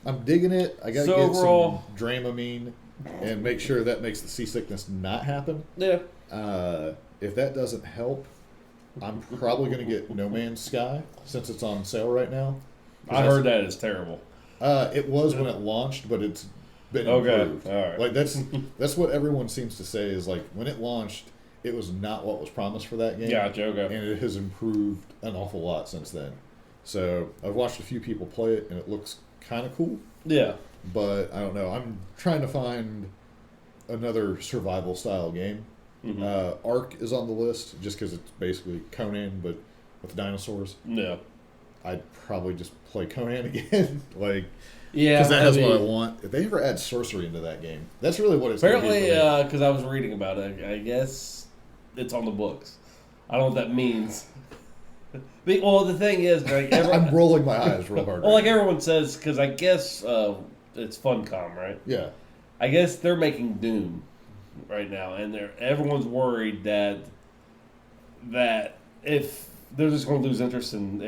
I'm digging it. I got to get some Dramamine and make sure that makes the seasickness not happen. Yeah. If that doesn't help, I'm probably going to get No Man's Sky since it's on sale right now. I heard that is terrible. It was when it launched, but it's been improved. All right. Like that's what everyone seems to say is like when it launched, it was not what was promised for that game. Gotcha. Okay. And it has improved an awful lot since then. So I've watched a few people play it, and it looks kind of cool. Yeah. But I don't know. I'm trying to find another survival style game. Ark is on the list just because it's basically Conan but with dinosaurs. Yeah. I'd probably just play Conan again. Yeah, because that has what I want. If they ever add sorcery into that game, that's really what it's apparently, because I was reading about it, I guess it's on the books. I don't know what that means. Well, the thing is, like, I'm rolling my eyes real hard. Well, like everyone says, because I guess it's Funcom, right? Yeah. I guess they're making Doom right now, and everyone's worried that if they're just going to lose interest in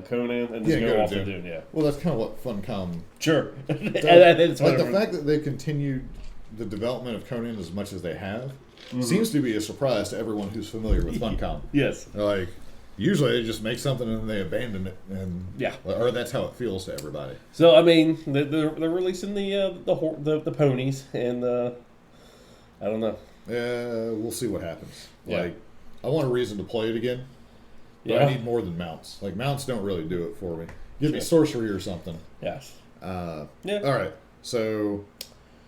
Conan and just go off to Doom. Yeah. Well, that's kind of what Funcom. Sure. The fact that they've continued the development of Conan as much as they have seems to be a surprise to everyone who's familiar with Funcom. Yes. Like, Usually they just make something and then they abandon it, and or that's how it feels to everybody. So I mean, they're releasing the ponies, and I don't know. We'll see what happens. Like, I want a reason to play it again, but I need more than mounts. Like, mounts don't really do it for me. Give me sorcery or something. Yes. All right. So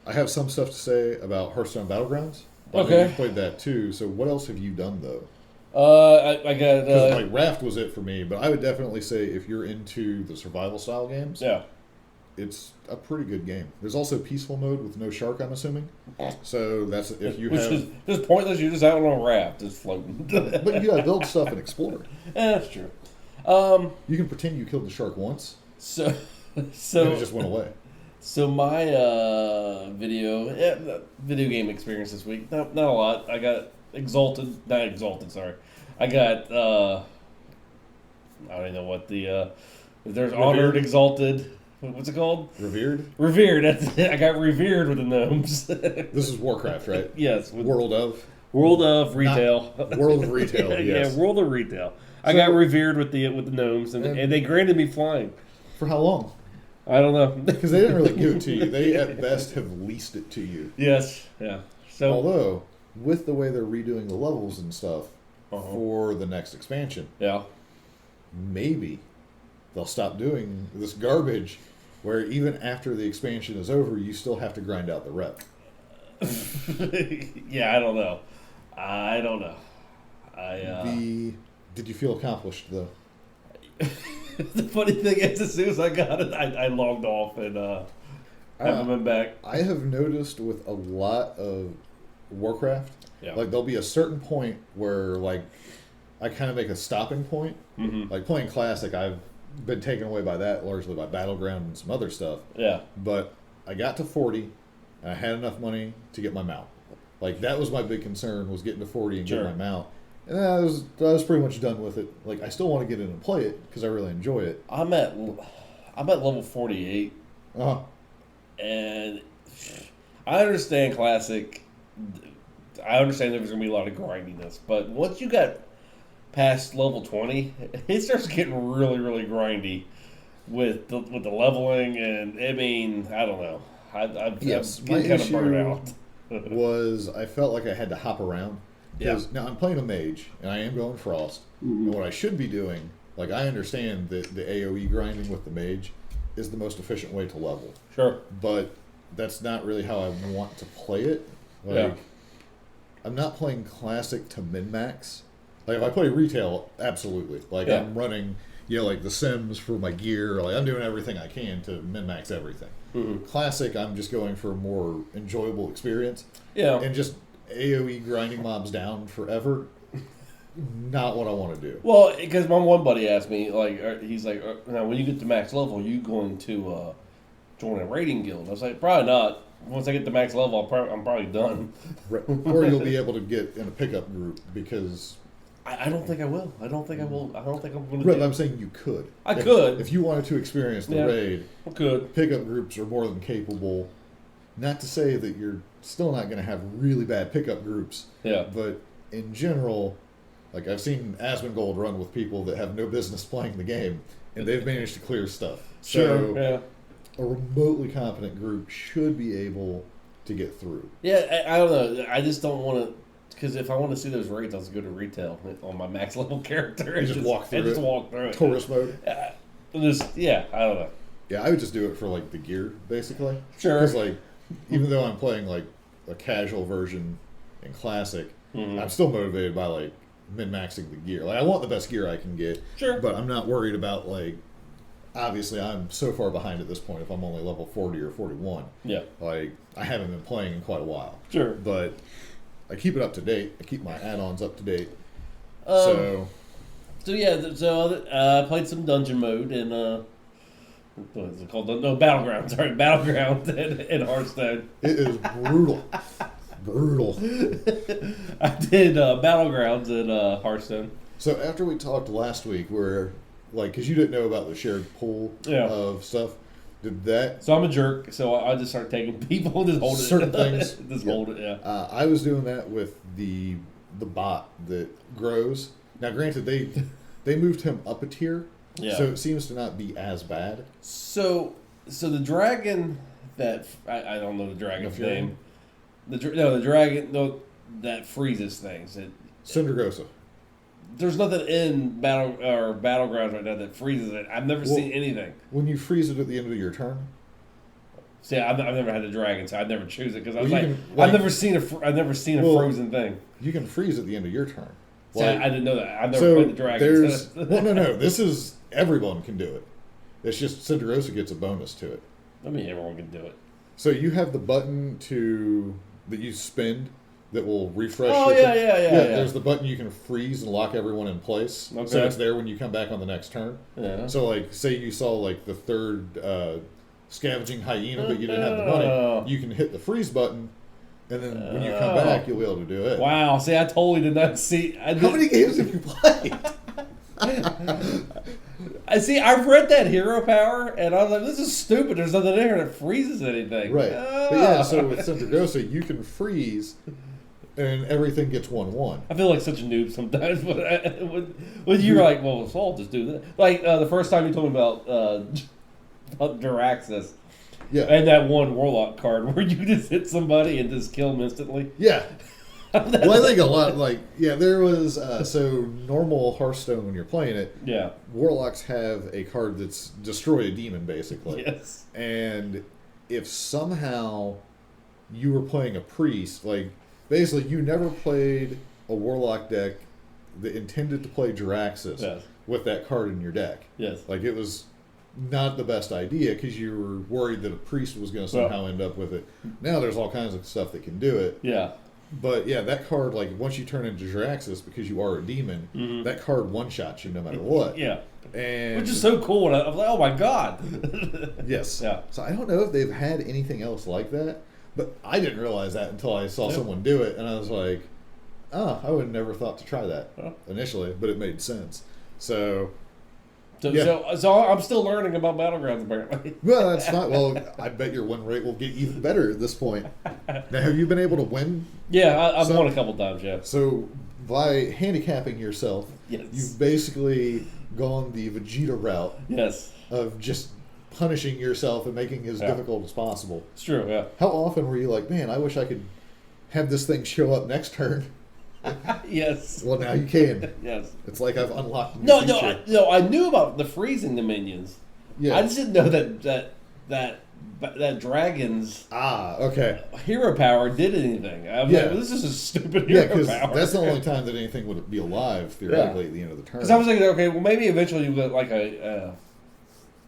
I have some stuff to say about Hearthstone Battlegrounds. Okay. You played that too. So what else have you done though? I got like Raft was it for me, but I would definitely say if you're into the survival style games, it's a pretty good game. There's also peaceful mode with no shark, I'm assuming. So that's if you have. It's pointless. You're just out on a raft, just floating. But you gotta build stuff and explore. That's true. You can pretend you killed the shark once. So and it just went away. So my video game experience this week, not a lot. I got not exalted. Sorry, I got I don't even know what there's honored, exalted. What's it called? Revered. That's it. I got revered with the gnomes. This is Warcraft, right? Yes. World of Retail. World of Retail. Yes. Yeah, World of Retail. I got revered with the gnomes, and they granted me flying. For how long? I don't know. Because they didn't really give it to you. They at best have leased it to you. Yes. Yeah. So although with the way they're redoing the levels and stuff for the next expansion, maybe they'll stop doing this garbage where even after the expansion is over, you still have to grind out the rep. Yeah, I don't know. Did you feel accomplished though? The funny thing is, as soon as I got it, I logged off and haven't been back. I have noticed with a lot of Warcraft, like there'll be a certain point where like I kind of make a stopping point. Mm-hmm. Like playing Classic, I've been taken away by that largely by Battleground and some other stuff. Yeah. But I got to 40, and I had enough money to get my mount. Like that was my big concern, was getting to 40 and getting my mount. And I was pretty much done with it. Like I still want to get in and play it because I really enjoy it. I'm at level 48. And I understand Classic. I understand there's going to be a lot of grindiness, but once you got past level 20, it starts getting really, really grindy with the leveling, and I mean, I don't know. I'm getting kind of burned out. Was I felt like I had to hop around. Because now I'm playing a mage, and I am going Frost. Mm-hmm. And what I should be doing, like I understand that the AoE grinding with the mage is the most efficient way to level. Sure. But that's not really how I want to play it. Like, I'm not playing Classic to min-max. Like if I play Retail, absolutely. Like I'm running, like the Sims for my gear. Like I'm doing everything I can to min-max everything. Mm-hmm. Classic, I'm just going for a more enjoyable experience. Yeah. And just AoE grinding mobs down forever, not what I want to do. Well, because my one buddy asked me, he's like, now when you get to max level, are you going to join a raiding guild? I was like, probably not. Once I get to max level, I'm probably done. Or you'll be able to get in a pickup group because... I don't think I will. I don't think I'm going to do it. I'm saying you could. I could. If you wanted to experience the raid, I could. Pickup groups are more than capable. Not to say that you're still not going to have really bad pickup groups. Yeah. But in general, like I've seen Asmongold run with people that have no business playing the game, and they've managed to clear stuff. Sure. So a remotely competent group should be able to get through. Yeah, I don't know. I just don't want to, because if I want to see those raids, I'll just go to Retail on my max level character and just walk through it. Just walk through it. Tourist mode. I don't know. Yeah, I would just do it for like the gear, basically. Sure. Because like, even though I'm playing like a casual version in Classic, I'm still motivated by like min-maxing the gear. Like I want the best gear I can get. Sure. But I'm not worried about like, obviously I'm so far behind at this point if I'm only level 40 or 41. Yeah. Like I haven't been playing in quite a while. Sure. But I keep it up to date. I keep my add-ons up to date. So I played some dungeon mode and what is it called? No, Battlegrounds. Sorry, Battlegrounds in Hearthstone. It is brutal. Brutal. I did Battlegrounds in Hearthstone. So after we talked last week, where because you didn't know about the shared pool of stuff, did that? So I'm a jerk. So I just start taking people and just hold certain things. Just hold it. Yeah. I was doing that with the bot that grows. Now, granted, they moved him up a tier, yeah. So it seems to not be as bad. So the dragon that I don't know the dragon's name. The dragon that freezes things. Syndragosa. There's nothing in Battlegrounds right now that freezes it. I've never seen anything. When you freeze it at the end of your turn. See, I've never had a dragon, so I'd never choose it because I was I've never seen a frozen thing. You can freeze at the end of your turn. See, I didn't know that. I've never played the dragon. No. This is everyone can do it. It's just Syndragosa gets a bonus to it. I mean, everyone can do it. So you have the button that you spend that will refresh. Oh yeah. There's the button you can freeze and lock everyone in place, okay. so it's there when you come back on the next turn. Yeah. So like, say you saw like the third scavenging hyena, but you didn't have the money, you can hit the freeze button, and then when you come back, you'll be able to do it. Wow! See, I totally did not see. How many games have you played? I see. I've read that hero power, and I was like, "This is stupid. There's nothing in here that freezes anything." Right. But yeah, so with Syndragosa, you can freeze, and everything gets 1/1. I feel like such a noob sometimes, but when you're like, "Well, so I'll just do that." Like the first time you told me about Duraxis, yeah, and that one Warlock card where you just hit somebody and just kill them instantly. Yeah. Well, I think a lot, there was, so normal Hearthstone when you're playing it, yeah, Warlocks have a card that's destroy a demon, basically. Yes. And if somehow you were playing a priest, basically you never played a Warlock deck that intended to play Jiraxis with that card in your deck. Yes. It was not the best idea because you were worried that a priest was going to somehow end up with it. Now there's all kinds of stuff that can do it. Yeah. But yeah, that card, once you turn into Jiraxis because you are a demon, that card one-shots you no matter what. Yeah. And which is so cool. And I was like, oh my God. Yes. Yeah. So I don't know if they've had anything else like that, but I didn't realize that until I saw someone do it, and I was like, I would have never thought to try that initially, but it made sense. So I'm still learning about Battlegrounds, apparently. Well, that's fine. Well, I bet your win rate will get even better at this point. Now, have you been able to win? Yeah, I've won a couple times, yeah. So, by handicapping yourself, you've basically gone the Vegeta route of just punishing yourself and making it as difficult as possible. It's true, yeah. How often were you like, man, I wish I could have this thing show up next turn? Yes. Well, now you can. Yes. It's like I've unlocked. No. I knew about the freezing the minions. Yeah. I just didn't know that dragon's hero power did anything. I was like, well, this is a stupid hero power. Yeah, because that's the only time that anything would be alive theoretically at the end of the turn. Because I was thinking, okay, well, maybe eventually you get like a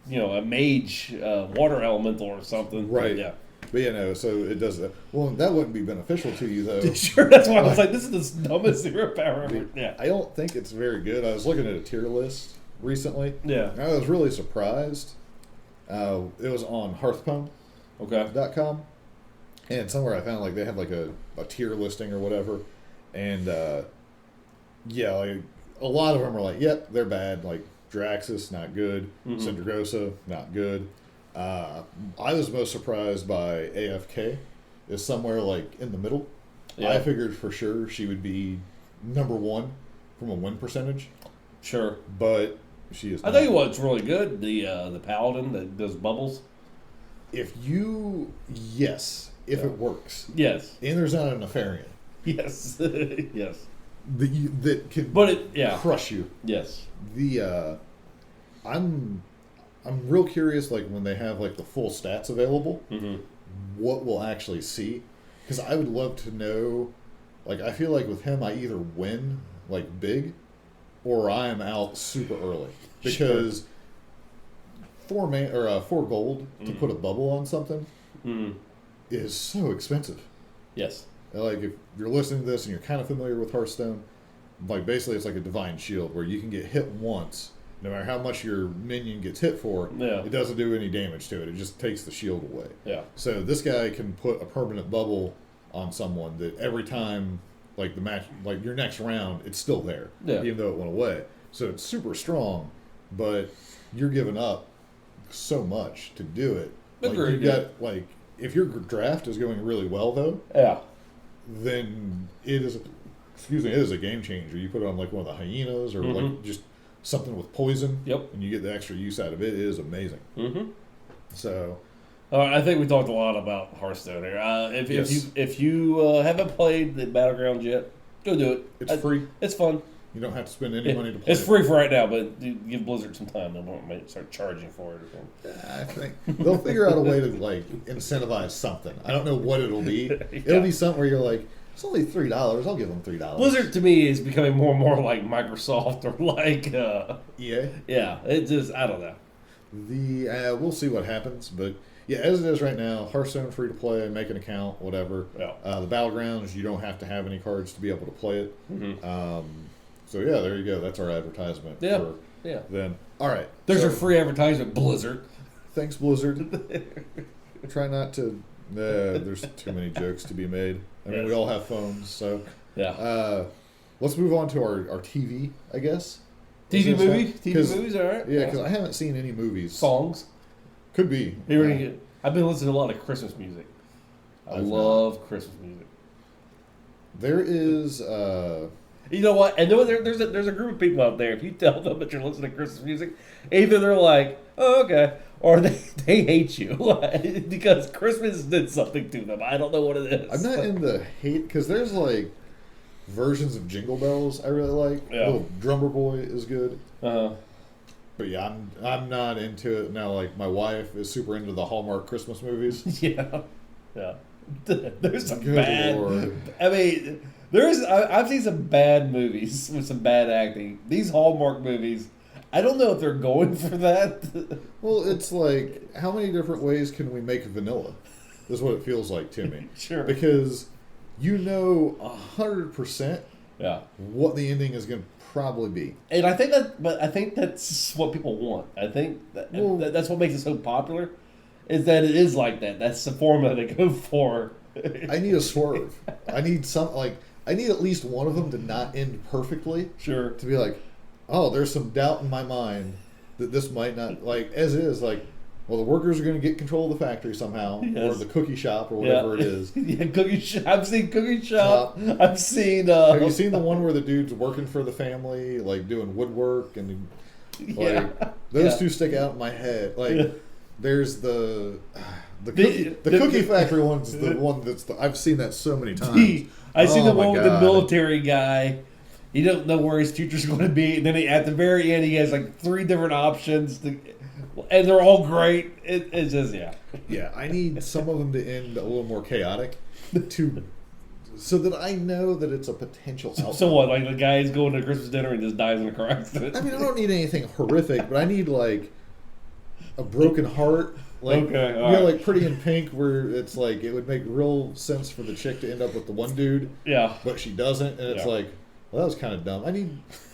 mage water elemental or something. Right. Yeah. But so it does that. Well, that wouldn't be beneficial to you, though. Sure, that's why I was like, this is the dumbest hero power ever. Yeah. I don't think it's very good. I was looking at a tier list recently. Yeah. And I was really surprised. It was on Hearthstone.com. And somewhere I found they had a tier listing or whatever. And a lot of them are yep, they're bad. Draxus, not good. Syndragosa, not good. I was most surprised by AFK is somewhere in the middle. Yeah. I figured for sure she would be number one from a win percentage. Sure. But she is not. I tell you what's really good, the paladin that does bubbles. If it works. Yes. And there's not a Nefarian. Yes. Yes. That can crush you. Yes. I'm real curious, when they have the full stats available, what we'll actually see, because I would love to know. I feel like with him, I either win big, or I am out super early because 4 gold to put a bubble on something is so expensive. Yes. If you're listening to this and you're kind of familiar with Hearthstone, basically it's like a divine shield where you can get hit once. No matter how much your minion gets hit for, it doesn't do any damage to it. It just takes the shield away. Yeah. So this guy can put a permanent bubble on someone that every time, the match, your next round, it's still there, even though it went away. So it's super strong, but you're giving up so much to do it. Agreed. You got if your draft is going really well though, then it is a game changer. You put it on one of the hyenas or just something with poison. Yep. And you get the extra use out of it. It is amazing. Mm-hmm. So, I think we talked a lot about Hearthstone here. If you haven't played the Battlegrounds yet, go do it. It's free. It's fun. You don't have to spend any money to play. It's free for right now, but give Blizzard some time. They won't start charging for it. I think they'll figure out a way to incentivize something. I don't know what it'll be. It'll be something where you're like, it's only $3. I'll give them $3. Blizzard to me is becoming more and more like Microsoft or like EA. Yeah, it just I don't know. We'll see what happens, but yeah, as it is right now, Hearthstone free to play, make an account, whatever. Yeah. The Battlegrounds, you don't have to have any cards to be able to play it. Mm-hmm. So yeah, there you go. That's our advertisement. Yeah. Then all right. There's your free advertisement, Blizzard. Thanks, Blizzard. Try not to. There's too many jokes to be made. I mean, we all have phones, so yeah. Let's move on to our TV, I guess. TV movies, all right. Yeah, because I haven't seen any movies. Songs. Could be. I've been listening to a lot of Christmas music. I love Christmas music. There is. You know what? And there's a group of people out there. If you tell them that you're listening to Christmas music, either they're like, "Oh, okay," or they hate you because Christmas did something to them. I don't know what it is. I'm not in the hate because there's versions of Jingle Bells I really like. Yeah. Little Drummer Boy is good. Uh-huh. But yeah, I'm not into it now. Like my wife is super into the Hallmark Christmas movies. Yeah. There's some Good bad. Lord. I mean, I've seen some bad movies with some bad acting. These Hallmark movies, I don't know if they're going for that. Well, it's like, how many different ways can we make vanilla? Is what it feels like to me. Sure. Because 100% what the ending is going to probably be. And I think that's what people want. I think that's what makes it so popular, is that it is like that. That's the formula they go for. I need a swerve. I need I need at least one of them to not end perfectly. Sure. To be like, oh, there's some doubt in my mind that this might not, as is, well, the workers are going to get control of the factory somehow, or the cookie shop, or whatever it is. Yeah, cookie shop. I've seen cookie shop. I've seen. Have you seen the one where the dude's working for the family, doing woodwork, and those two stick out in my head. There's the cookie factory one's the one I've seen that so many times. I seen the one with the military guy. He don't know where his future's going to be, and then at the very end, he has 3 different options, and they're all great. It's just Yeah, I need some of them to end a little more chaotic, so that I know that it's a potential outcome. So what? The guy's going to Christmas dinner and just dies in a car accident. I mean, I don't need anything horrific, but I need a broken heart. Okay, Pretty in Pink, where it's it would make real sense for the chick to end up with the one dude. Yeah. But she doesn't, and it's well, that was kind of dumb. I need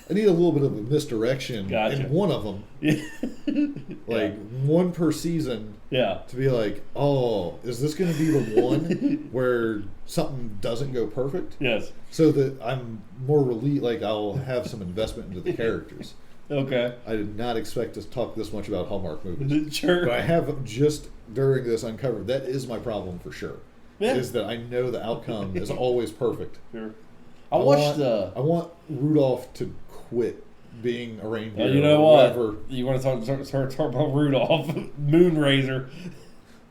a little bit of a misdirection in one of them. One per season. Yeah. To be oh, is this going to be the one where something doesn't go perfect? Yes. So that I'm more relieved, I'll have some investment into the characters. Okay. I did not expect to talk this much about Hallmark movies. Sure. But I have just during this uncovered that is my problem for sure. Yeah. Is that I know the outcome is always perfect. Sure. I want Rudolph to quit being a reindeer. You know what? You want to talk about Rudolph, Moonrazer,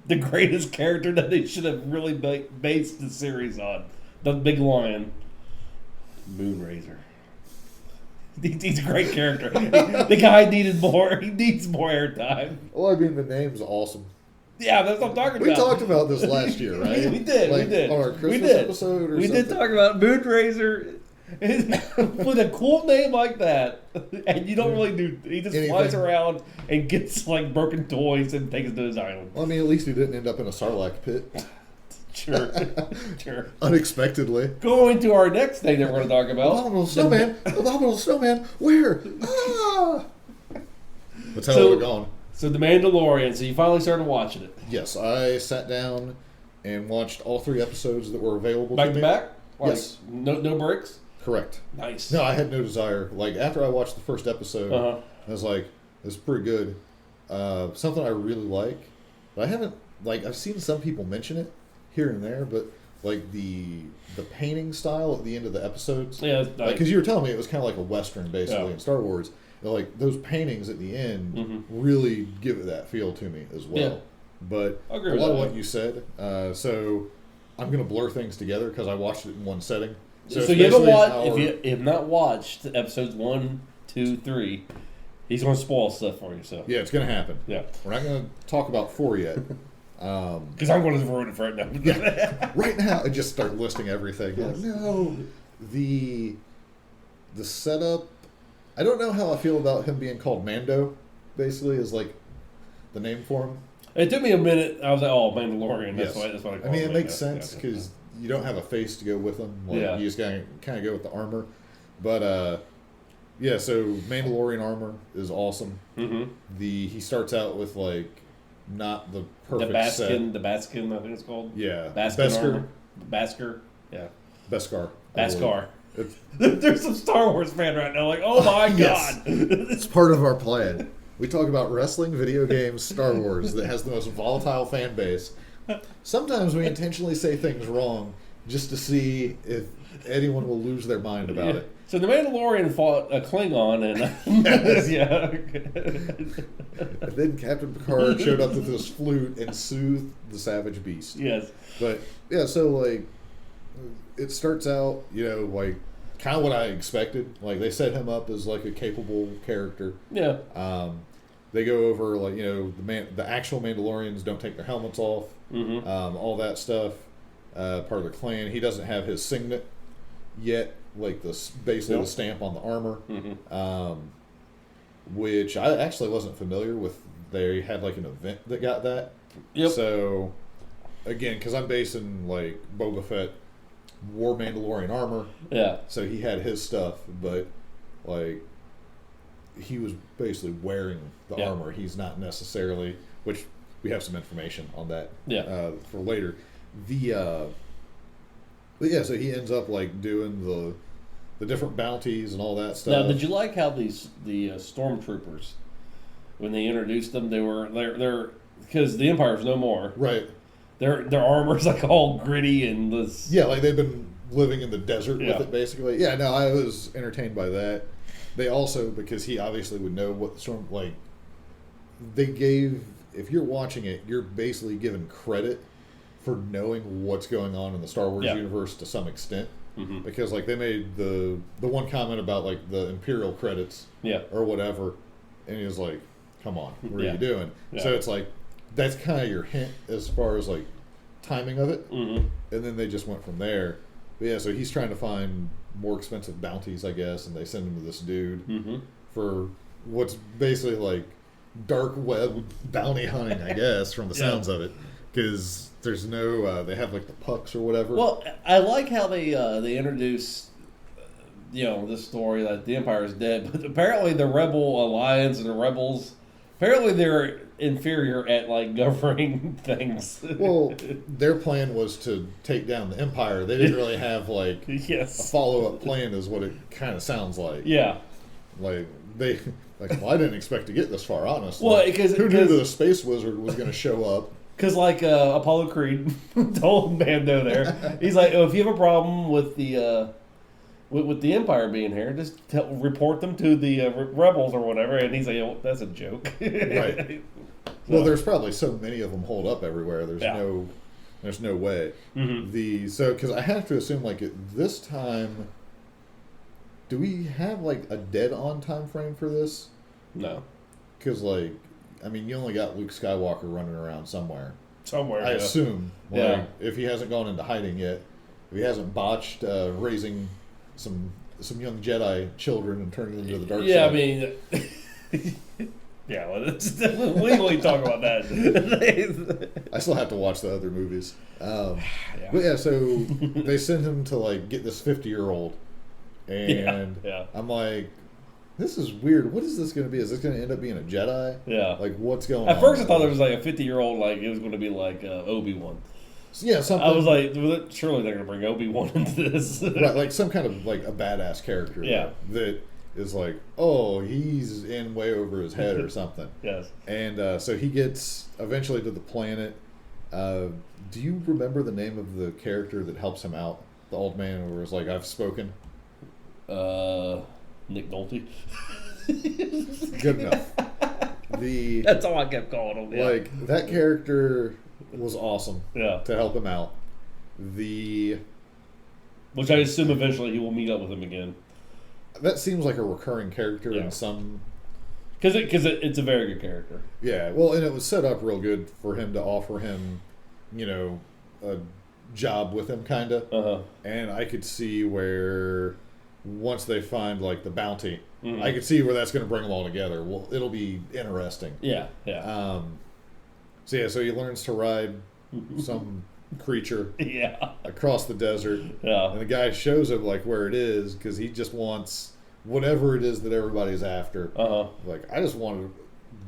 the greatest character that they should have really based the series on, the big lion, Moonrazer. He's a great character. The guy needed more. He needs more airtime. Well, I mean, the name's awesome. Yeah, that's what I'm talking about. We talked about this last year, right? We did. On our Christmas episode or something. We did talk about Moonrazer with a cool name like that. And you don't really do... He just flies around and gets, broken toys and takes it to his island. Well, I mean, at least he didn't end up in a Sarlacc pit. Sure. Unexpectedly. Going to our next thing that we're going to talk about. Abominable snowman. Where? Ah! That's how we're going. So The Mandalorian. So you finally started watching it. Yes, I sat down and watched all 3 episodes that were available to me. Back to back? Yes. No breaks? Correct. Nice. No, I had no desire. After I watched the first episode, I was like, this is pretty good. Something I really like. But I haven't, I've seen some people mention it here and there, but like the painting style at the end of the episodes. Yeah, because you were telling me it was kind of like a Western basically in Star Wars. Like those paintings at the end really give it that feel to me as well. Yeah. But a lot of what you said. So I'm going to blur things together because I watched it in one setting. So you haven't watched, if you have not watched episodes 1, 2, 3, he's going to spoil stuff for you. So yeah, it's going to happen. Yeah, we're not going to talk about 4 yet. Because I'm going to ruin it right now. Yeah. Right now, I just start listing everything. Yes. No, the setup. I don't know how I feel about him being called Mando. Basically, is like the name for him. It took me a minute. I was like, "Oh, Mandalorian." That's why. That's what I call it. I mean, it makes sense because you don't have a face to go with him. Like, you just kind of go with the armor. But yeah. So Mandalorian armor is awesome. Mm-hmm. He starts out with like not the perfect set. The Baskin, I think it's called. Yeah. Beskar. Yeah. Beskar. There's some Star Wars fan right now like, oh my God. It's part of our plan. We talk about wrestling, video games, Star Wars that has the most volatile fan base. Sometimes we intentionally say things wrong just to see if anyone will lose their mind about it. So the Mandalorian fought a Klingon and and then Captain Picard showed up with his flute and soothed the savage beast. Yes. But yeah, so like it starts out, like kind of what I expected. Like they set him up as like a capable character. Yeah. They go over like the actual Mandalorians don't take their helmets off. Mm-hmm. All that stuff. Part of the clan. He doesn't have his signet yet, like the stamp on the armor. Mm-hmm. Which I actually wasn't familiar with. They had like an event that got that. Yep. So again, because I'm basing like Boba Fett wore Mandalorian armor. Yeah. So he had his stuff, but like he was basically wearing the armor. He's not necessarily, which we have some information on that for later. But yeah, so he ends up like doing the different bounties and all that stuff. Now, did you like how the stormtroopers, when they introduced them, they're because the Empire's no more, right? Their armor's like all gritty and this. Yeah, like they've been living in the desert with it, basically. Yeah, no, I was entertained by that. They also, because he obviously would know what the storm, like, they gave, if you're watching it, you're basically given credit for knowing what's going on in the Star Wars universe to some extent. Mm-hmm. Because, like, they made the one comment about, like, the Imperial credits or whatever, and he was like, come on, what are you doing? Yeah. So it's like, that's kind of your hint as far as like timing of it, and then they just went from there. But yeah, so he's trying to find more expensive bounties, I guess, and they send him to this dude for what's basically like dark web bounty hunting, I guess, from the sounds of it, because there's no they have like the pucks or whatever. Well, I like how they introduce this story that the Empire is dead, but apparently the Rebel Alliance and the Rebels, apparently they're inferior at like governing things. Well, their plan was to take down the Empire. They didn't really have like a follow-up plan, is what it kind of sounds like. Yeah, like they well, I didn't expect to get this far, honestly. Well, because who knew the Space Wizard was going to show up? Because like Apollo Creed told Mando there, he's like, if you have a problem with the Empire being here, just report them to the rebels or whatever. And he's like, oh, that's a joke. Right. Well, there's probably so many of them holed up everywhere. There's no way. Mm-hmm. Because I have to assume like at this time, do we have like a dead on time frame for this? No. Because like, I mean, you only got Luke Skywalker running around somewhere. I assume. Like, if he hasn't gone into hiding yet, if he hasn't botched raising some young Jedi children and turning them to the dark side. Yeah, I mean, we can talk about that. I still have to watch the other movies. But yeah, so they send him to like get this 50-year-old, and I'm like, this is weird. What is this going to be? Is this going to end up being a Jedi? Yeah. Like, what's going on? At first, I thought it was like a 50-year-old, like it was going to be like Obi-Wan. Yeah, something. I was like, surely they're going to bring Obi-Wan into this. Right, like some kind of like a badass character. Yeah. That is like, oh, he's in way over his head or something. Yes. And so he gets eventually to the planet. Do you remember the name of the character that helps him out? The old man who was like, I've spoken? Nick Nolte. Good enough. That's all I kept calling him. Yeah. Like, that character was awesome to help him out. Which I assume eventually he will meet up with him again. That seems like a recurring character in some... Because it's a very good character. Yeah, well, and it was set up real good for him to offer him, a job with him, kind of. Uh-huh. And I could see where once they find, like, the bounty, I could see where that's going to bring them all together. Well, it'll be interesting. Yeah. So he learns to ride some creature across the desert. Yeah. And the guy shows him, like, where it is, because he just wants whatever it is that everybody's after. Uh-huh. Like, I just want it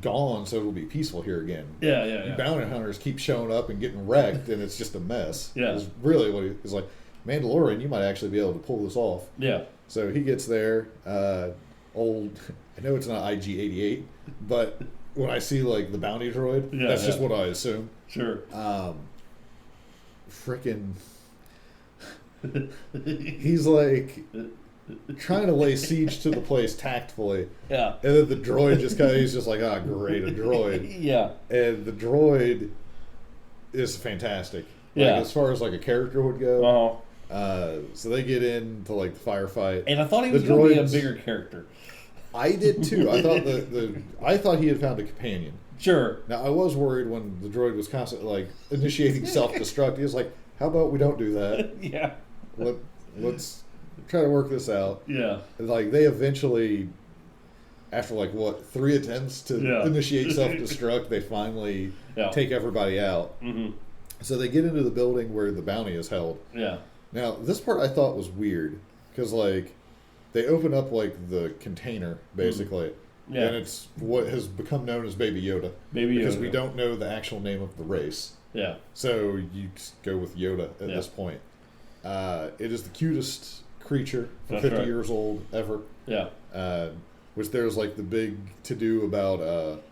gone so it'll be peaceful here again. Yeah. Bounty hunters keep showing up and getting wrecked, and it's just a mess. Yeah. It's really what he's like, Mandalorian, you might actually be able to pull this off. Yeah. So he gets there, I know it's not IG-88, but when I see, like, the bounty droid, that's just what I assume. Sure. Frickin' he's, like, trying to lay siege to the place tactfully. Yeah. And then the droid he's just like, great, a droid. Yeah. And the droid is fantastic. Yeah. Like, as far as, like, a character would go. Uh-huh. So they get into, like, the firefight. And I thought he was going to be a bigger character. I did too. I thought I thought he had found a companion. Sure. Now I was worried when the droid was constantly, like, initiating self-destruct. He was like, "How about we don't do that? Yeah. Let's try to work this out." Yeah. And, like, they eventually, after, like, 3 attempts to initiate self-destruct, they finally take everybody out. Mm-hmm. So they get into the building where the bounty is held. Yeah. Now, this part I thought was weird, because, like, they open up, like, the container, basically, and it's what has become known as Baby Yoda. Because we don't know the actual name of the race. Yeah. So you go with Yoda at this point. It is the cutest creature for 50 years old ever. Yeah. Which there's, like, the big to-do about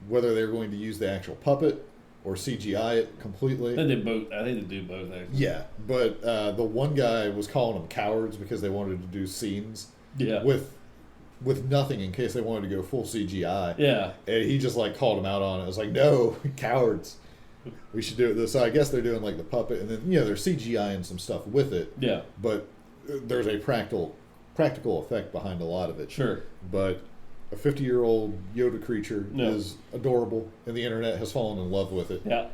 whether they're going to use the actual puppet or CGI it completely. I think they do both, actually. Yeah, but the one guy was calling them cowards because they wanted to do scenes with nothing in case they wanted to go full CGI. Yeah. And he just, like, called them out on it. I was like, no, cowards. We should do it. So I guess they're doing, like, the puppet, and then, they're CGI-ing some stuff with it. Yeah. But there's a practical effect behind a lot of it. Sure. But a 50-year-old Yoda creature is adorable, and the internet has fallen in love with it. Yeah.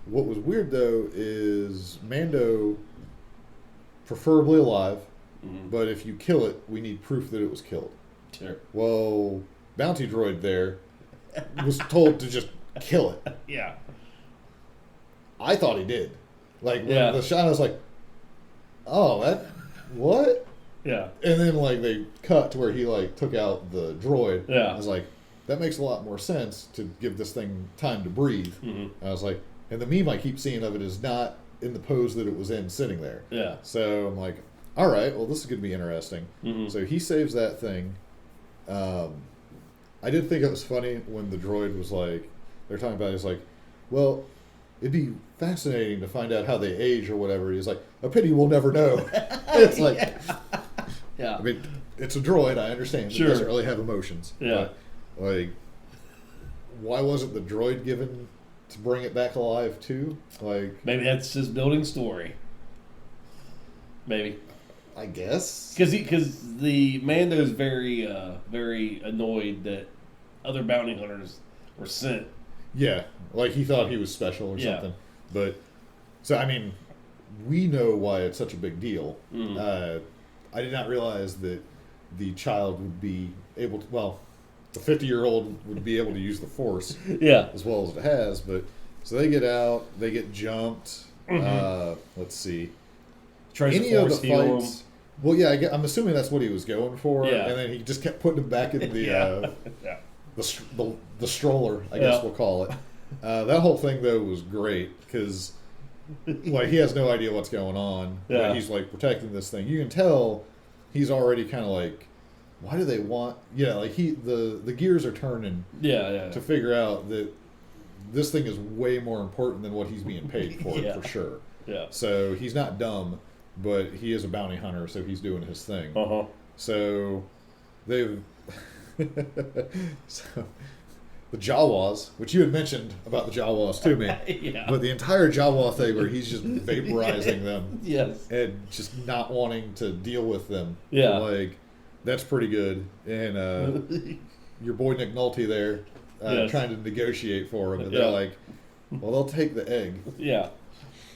What was weird, though, is Mando, preferably alive, but if you kill it, we need proof that it was killed. Sure. Well, Bounty Droid there was told to just kill it. Yeah. I thought he did. Like, when the shot, I was like, what? Yeah. And then, like, they cut to where he, like, took out the droid. Yeah. I was like, that makes a lot more sense to give this thing time to breathe. Mm-hmm. I was like, and the meme I keep seeing of it is not in the pose that it was in sitting there. Yeah. So I'm like, all right, well, this is going to be interesting. Mm-hmm. So he saves that thing. I did think it was funny when the droid was like, they're talking about it, he's like, well, it'd be fascinating to find out how they age or whatever. He's like, a pity we'll never know. It's like, yeah. I mean, it's a droid, I understand. Sure. It doesn't really have emotions. Yeah. But, like, why wasn't the droid given to bring it back alive too? Like, maybe that's his building story. Maybe. I guess. Because the Mando's very very annoyed that other bounty hunters were sent. Yeah, like he thought he was special or something. But, so, I mean, we know why it's such a big deal. Mm. I did not realize that the child would be able to, well, the 50-year-old would be able to use the Force as well as it has. But, so they get out, they get jumped. Mm-hmm. Let's see. Tries Any to of force the heal fights. Well, yeah, I'm assuming that's what he was going for. Yeah. And then he just kept putting him back in the the stroller, I guess we'll call it. That whole thing, though, was great because, like, he has no idea what's going on. Yeah. But he's, like, protecting this thing. You can tell he's already kind of like, why do they want... Yeah, like, the gears are turning to figure out that this thing is way more important than what he's being paid for, for sure. Yeah. So he's not dumb, but he is a bounty hunter, so he's doing his thing. So they've the Jawas, which you had mentioned about the Jawas to me, but the entire Jawa thing where he's just vaporizing them, and just not wanting to deal with them, like that's pretty good. And your boy Nick Nolte there, trying to negotiate for him, and they're like, "Well, they'll take the egg."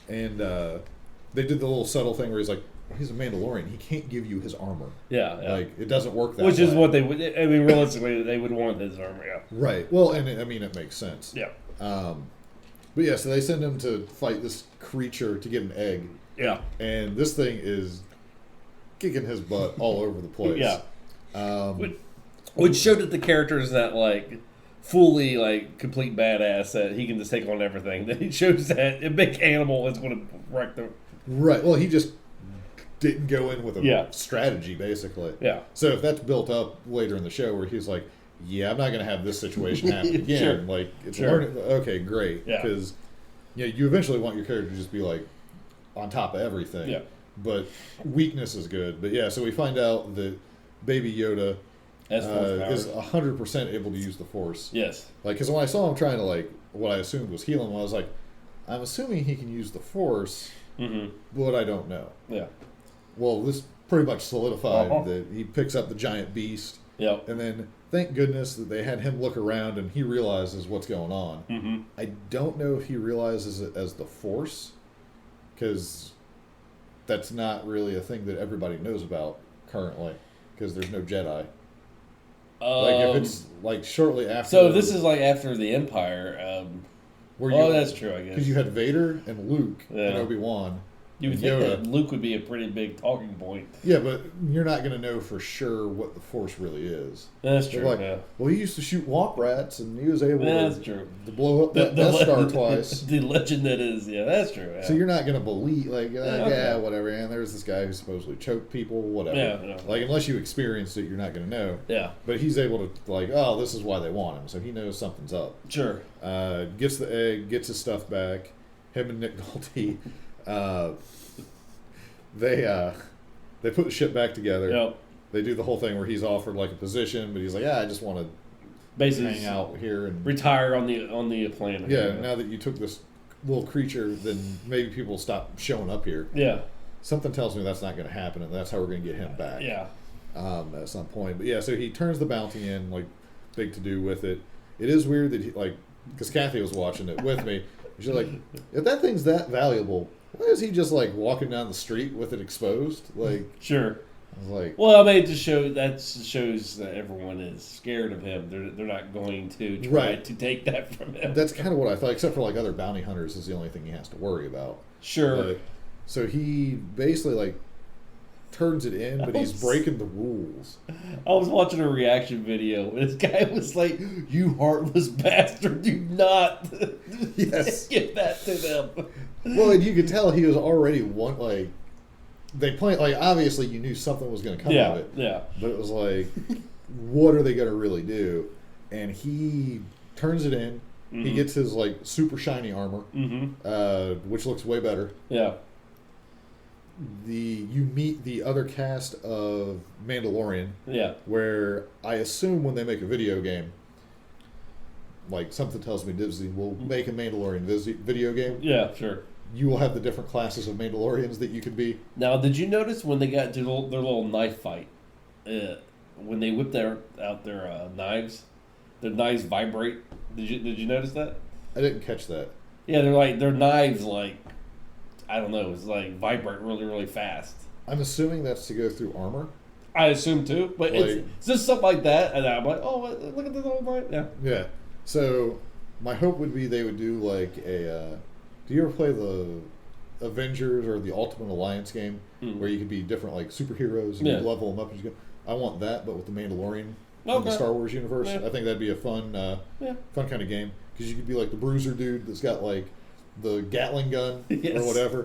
And they did the little subtle thing where he's like, he's a Mandalorian. He can't give you his armor. Like, it doesn't work that way. Which is what they would... I mean, realistically, they would want his armor, Right. Well, and I mean, it makes sense. But yeah, so they send him to fight this creature to get an egg. And this thing is kicking his butt all over the place. Which showed that the character is not, like, fully, like, complete badass, that he can just take on everything. That it shows that a big animal is going to wreck the... Right. Well, he just... didn't go in with a strategy, basically. So if that's built up later in the show where he's like, I'm not going to have this situation happen again. Like, it's learning. Okay, great. Because you eventually want your character to just be, like, on top of everything. But weakness is good. But, so we find out that Baby Yoda is 100% able to use the Force. Like, because when I saw him trying to, like, what I assumed was heal him, I was like, I'm assuming he can use the Force, but I don't know. Well, this pretty much solidified that he picks up the giant beast. And then, thank goodness that they had him look around and he realizes what's going on. I don't know if he realizes it as the Force, because that's not really a thing that everybody knows about currently, because there's no Jedi. Like, if it's, like, shortly after... So, this is, like, after the Empire. That's true, I guess. Because you had Vader and Luke and Obi-Wan. You would think that Luke would be a pretty big talking point. Yeah, but you're not going to know for sure what the Force really is. That's true. Like, well, he used to shoot womp rats, and he was able to blow up the Death Star twice. The legend that is, that's true. So you're not going to believe, like, whatever. And there's this guy who supposedly choked people, whatever. Like, unless you experienced it, you're not going to know. But he's able to, like, this is why they want him. So he knows something's up. Sure. Gets the egg, gets his stuff back. Him and Nick Nolte. They put the ship back together. They do the whole thing where he's offered like a position, but he's like, I just want to basically hang out here and retire on the planet. Now that you took this little creature, then maybe people will stop showing up here. Something tells me that's not going to happen, and that's how we're going to get him back. At some point. But so he turns the bounty in, like, big to do with it. It is weird that he, like, because Kathy was watching it with me. She's like, if that thing's that valuable, why is he just, like, walking down the street with it exposed? Like, sure. I was like, well, I mean, that shows that everyone is scared of him. They're not going to try to take that from him. That's kind of what I thought, except for, like, other bounty hunters is the only thing he has to worry about. Sure. So he basically, like, turns it in, but he's breaking the rules. I was watching a reaction video, and this guy was like, "You heartless bastard, do not give that to them." Well, and you could tell he was already they planned, like, obviously you knew something was going to come of it. But it was like, what are they going to really do? And he turns it in. He gets his, like, super shiny armor, which looks way better. You meet the other cast of Mandalorian. Where I assume when they make a video game, like, something tells me Disney will make a Mandalorian video game. Sure. You will have the different classes of Mandalorians that you could be. Now, did you notice when they got to their little knife fight, when they whipped out their knives, their knives vibrate? Did you notice that? I didn't catch that. Yeah, their knives, like, I don't know, it's like vibrate really, really fast. I'm assuming that's to go through armor. I assume too, but like, it's just something like that, and I'm like, oh, look at this old knife. Yeah. So my hope would be they would do like a. Do you ever play the Avengers or the Ultimate Alliance game where you could be different, like, superheroes and you level them up as you go? I want that, but with the Mandalorian in the Star Wars universe. I think that'd be a fun kind of game, because you could be like the bruiser dude that's got, like, the Gatling gun or whatever.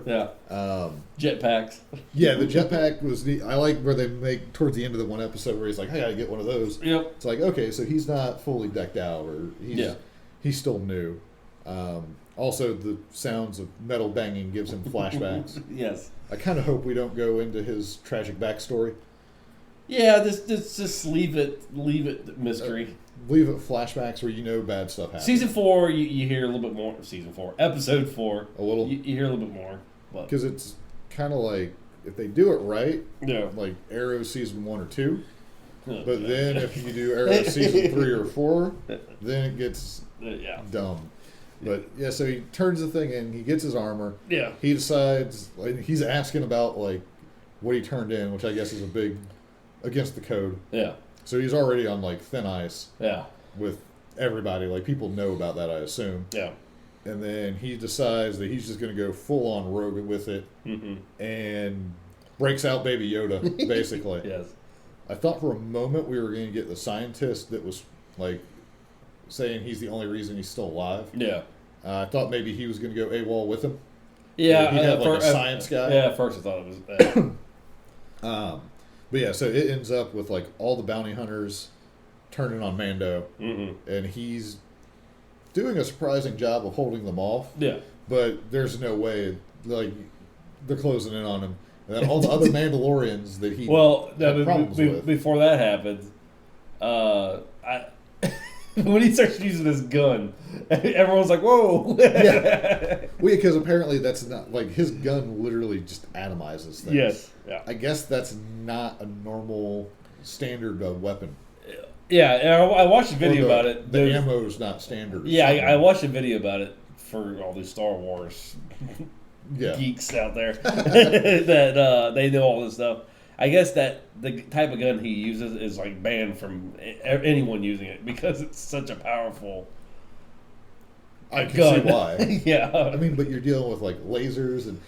Jetpacks. Yeah, the jetpack was neat. I like where they make towards the end of the one episode where he's like, I gotta get one of those. It's like, okay, so he's not fully decked out, or he's still new. Also, the sounds of metal banging gives him flashbacks. Yes. I kind of hope we don't go into his tragic backstory. Yeah, just leave it mystery. Leave it flashbacks where bad stuff happens. Season 4, you hear a little bit more. Season 4, episode 4, a little. You hear a little bit more, because it's kind of like if they do it right, yeah, like Arrow season 1 or 2. But then if you do Arrow season 3 or 4, then it gets dumb. But yeah, so he turns the thing in, he gets his armor. Yeah. He decides, he's asking about what he turned in, which I guess is a big against the code. Yeah. So he's already on thin ice. Yeah. With everybody, people know about that, I assume. Yeah. And then he decides that he's just going to go full on rogue with it, and breaks out Baby Yoda, basically. Yes. I thought for a moment we were going to get the scientist that was saying he's the only reason he's still alive. Yeah. I thought maybe he was going to go AWOL with him. Yeah. He'd have a science guy. Yeah, at first I thought it was. But yeah, so it ends up with all the bounty hunters turning on Mando, and he's doing a surprising job of holding them off. Yeah. But there's no way, they're closing in on him. And then all the other Mandalorians that he had problems with. Before that happened, when he starts using his gun, everyone's like, "Whoa!" Yeah, because apparently that's not his gun literally just atomizes things. Yes, yeah. I guess that's not a normal standard weapon. Yeah, and I watched a video about it. The ammo's not standard. Yeah, I watched a video about it for all these Star Wars geeks out there that they know all this stuff. I guess that the type of gun he uses is banned from anyone using it because it's such a powerful I can gun. see why. Yeah. I mean, but you're dealing with lasers, and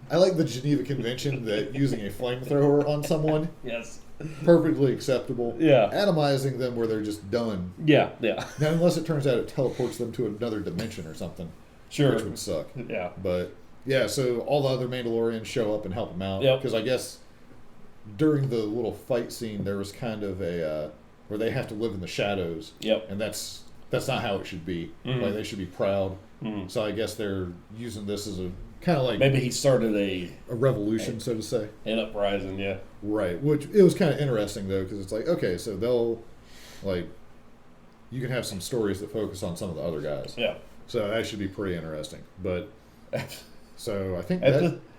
I like the Geneva Convention that using a flamethrower on someone. Yes. Perfectly acceptable. Yeah. Atomizing them where they're just done. Yeah, yeah. Now, unless it turns out it teleports them to another dimension or something. Sure. Which would suck. Yeah. But, yeah, so all the other Mandalorians show up and help him out. Yep. Because I guess during the little fight scene, there was kind of a, where they have to live in the shadows. Yep. And that's not how it should be. They should be proud. So I guess they're using this as a kind of maybe he started a revolution, so to say. An uprising, yeah. Right, which it was kind of interesting though, because it's okay, so they'll you can have some stories that focus on some of the other guys. Yeah. So that should be pretty interesting. But so I think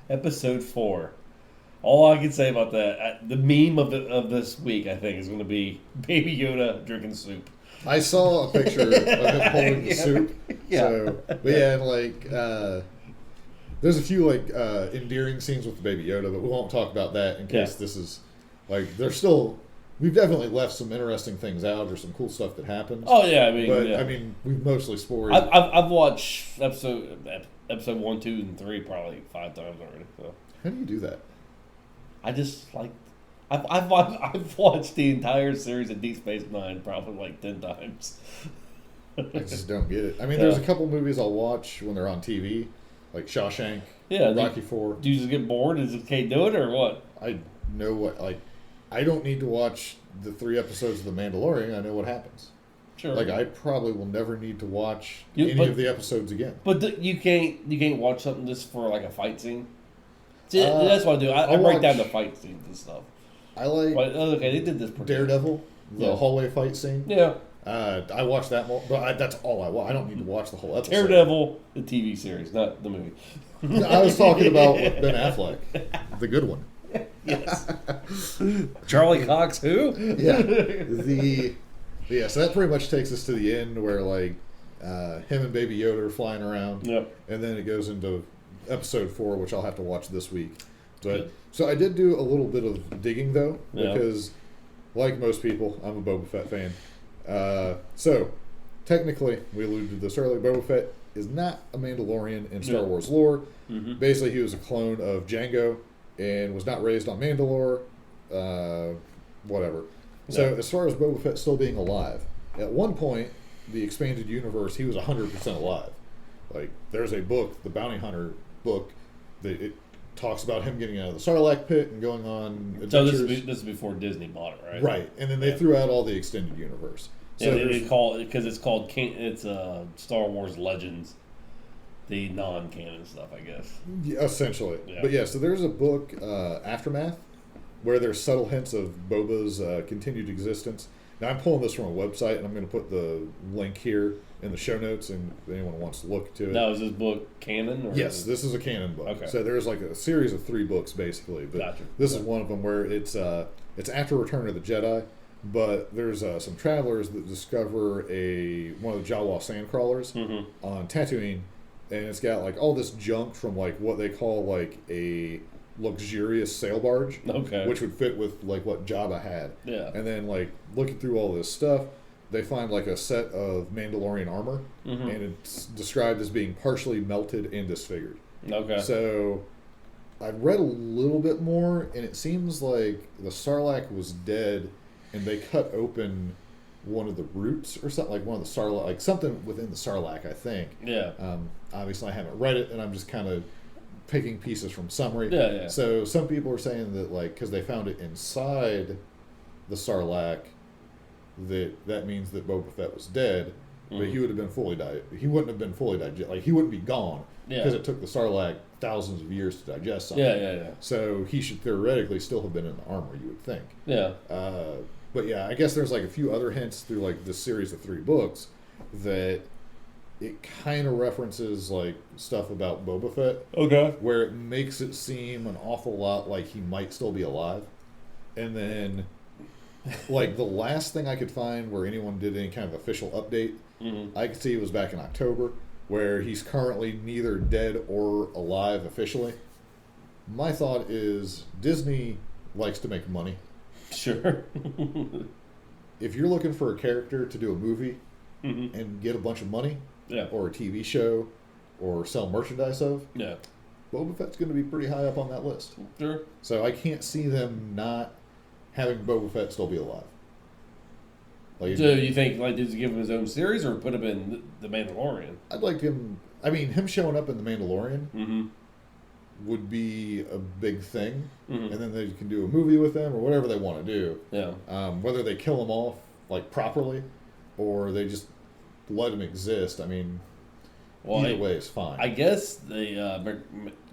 episode 4. All I can say about that, the meme of this week, I think, is going to be Baby Yoda drinking soup. I saw a picture of him holding the soup. Yeah. So, but yeah, and there's a few endearing scenes with the Baby Yoda, but we won't talk about that in case this is there's still. We've definitely left some interesting things out or some cool stuff that happens. Oh yeah, I mean we've mostly spoiled. I've watched episode 1, 2, and 3 probably 5 times already. So how do you do that? I just I've watched the entire series of Deep Space Nine probably 10 times. I just don't get it. I mean, there's a couple movies I'll watch when they're on TV, like Shawshank, Rocky IV. Do you just get bored? Is it okay do it or what? I know what I don't need to watch the 3 episodes of The Mandalorian. I know what happens. Sure. I probably will never need to watch any of the episodes again. But you can't watch something just for a fight scene. See, that's what I do. I break down the fight scenes and stuff. I like. Okay, they did this. Daredevil, the hallway fight scene. Yeah. I watched that, but that's all I watch. I don't need to watch the whole episode. Daredevil, the TV series, not the movie. I was talking about with Ben Affleck, the good one. Yes. Charlie Cox, who? Yeah. So that pretty much takes us to the end where him and Baby Yoda are flying around. Yep. And then it goes into episode 4, which I'll have to watch this week. But so I did do a little bit of digging though, because like most people, I'm a Boba Fett fan. So technically, we alluded to this earlier, Boba Fett is not a Mandalorian in Star Wars lore. Mm-hmm. Basically, he was a clone of Jango and was not raised on Mandalore. Whatever. So as far as Boba Fett still being alive, at one point, the expanded universe, he was 100% alive. There's a book, the Bounty Hunter book, that it talks about him getting out of the Sarlacc pit and going on adventures. So this is before Disney bought it, right? Right, and then they threw out all the extended universe. So it's called Star Wars Legends, the non-canon stuff, I guess. Yeah, essentially. Yeah. But yeah, so there's a book, Aftermath, where there's subtle hints of Boba's continued existence. Now, I'm pulling this from a website, and I'm going to put the link here in the show notes, and if anyone wants to look to it. Now, is this book canon? Yes, this is a canon book. Okay. So there's like a series of 3 books, basically. But this is one of them where it's after Return of the Jedi, but there's some travelers that discover one of the Jawa sandcrawlers on Tatooine, and it's got like all this junk from like what they call like a luxurious sail barge, which would fit with like what Jabba had. Yeah. And then like looking through all this stuff, they find like a set of Mandalorian armor, and it's described as being partially melted and disfigured. Okay. So I read a little bit more, and it seems like the Sarlacc was dead, and they cut open one of the roots or something, like one of the Sarlacc, like something within the Sarlacc, I think. Yeah. Obviously, I haven't read it, and I'm just kind of picking pieces from summary. Yeah. So some people are saying that, like, because they found it inside the Sarlacc, that means that Boba Fett was dead, but he would have been he wouldn't have been fully digested. Like, he wouldn't be gone because it took the Sarlacc thousands of years to digest something. Yeah. So he should theoretically still have been in the armor, you would think. Yeah. But yeah, I guess there's like a few other hints through like this series of 3 books that it kind of references like stuff about Boba Fett. Okay. Where it makes it seem an awful lot like he might still be alive. And then like the last thing I could find where anyone did any kind of official update, I could see it was back in October, where he's currently neither dead or alive officially. My thought is Disney likes to make money. Sure. If you're looking for a character to do a movie and get a bunch of money, or a TV show, or sell merchandise of, Boba Fett's going to be pretty high up on that list. Sure. So I can't see them not having Boba Fett still be alive. Like, so you think, like, does he give him his own series or put him in The Mandalorian? I'd like him... I mean, him showing up in The Mandalorian would be a big thing, and then they can do a movie with him or whatever they want to do. Yeah. Whether they kill him off, like, properly, or they just let him exist, I mean, either way is fine. I guess the...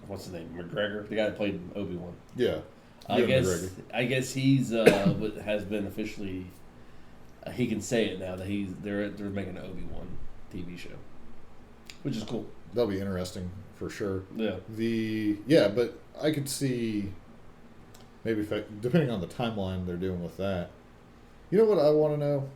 what's his name? McGregor? The guy that played Obi-Wan. Yeah. I guess he's has been officially... he can say it now that they're making an Obi-Wan TV show, which is cool. That'll be interesting for sure. Yeah. But I could see maybe depending on the timeline they're doing with that. You know what I want to know?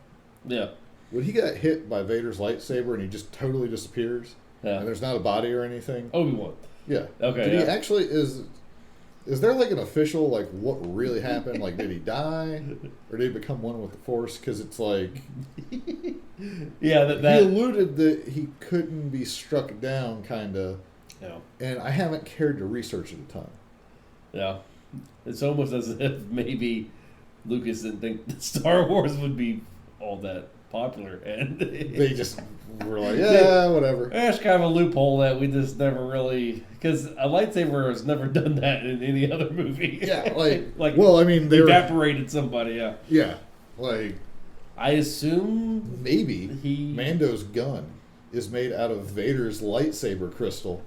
Yeah. When he got hit by Vader's lightsaber and he just totally disappears, and there's not a body or anything. Obi-Wan. Yeah. Okay. Did he actually Is there like an official, like, what really happened? Like, did he die? Or did he become one with the Force? Because it's like... yeah, he alluded that he couldn't be struck down, kind of. Yeah. And I haven't cared to research it a ton. Yeah. It's almost as if maybe Lucas didn't think that Star Wars would be all that popular. And they just were like, whatever. That's kind of a loophole that we just never really... Because a lightsaber has never done that in any other movie. Yeah, well, I mean, they evaporated somebody. Yeah. Yeah, like I assume maybe Mando's gun is made out of Vader's lightsaber crystal,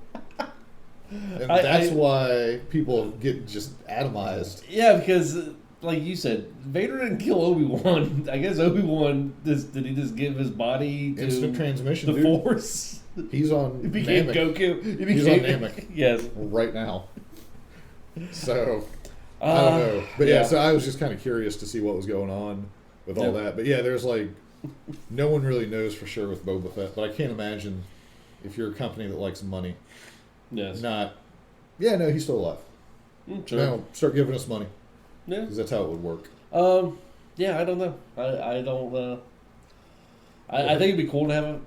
and that's why people get just atomized. Yeah, because like you said, Vader didn't kill Obi-Wan. I guess Obi-Wan did he just give his body to instant transmission? The Force. He's on. He became Namek. Goku. He's on Namek. Yes. Right now. So, I don't know. But yeah, so I was just kind of curious to see what was going on with all that. But yeah, there's like, no one really knows for sure with Boba Fett. But I can't imagine if you're a company that likes money. Yes. He's still alive. Sure. Now, start giving us money. Yeah. Because that's how it would work. Yeah, I don't know. I don't... I think it'd be cool to have a...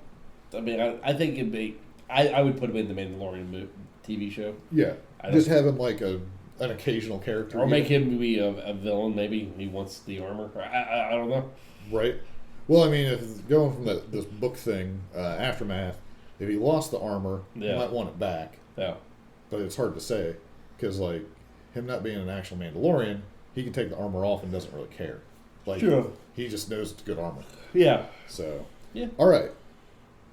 I mean, I think it'd be... I would put him in the Mandalorian TV show. Yeah. Just have him like an occasional character. Or make him be a villain. Maybe he wants the armor. I don't know. Right. Well, I mean, if going from this book thing, Aftermath, if he lost the armor, he might want it back. Yeah. But it's hard to say. Because, like, him not being an actual Mandalorian, he can take the armor off and doesn't really care. Like, sure. He just knows it's good armor. Yeah. So. Yeah. All right.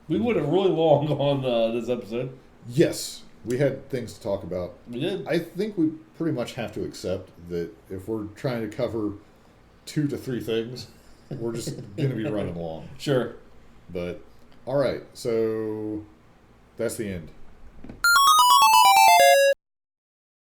We went really long on this episode. Yes. We had things to talk about. We did. I think we pretty much have to accept that if we're trying to cover 2 to 3 things, we're just going to be running long. Sure. But, all right. So, that's the end.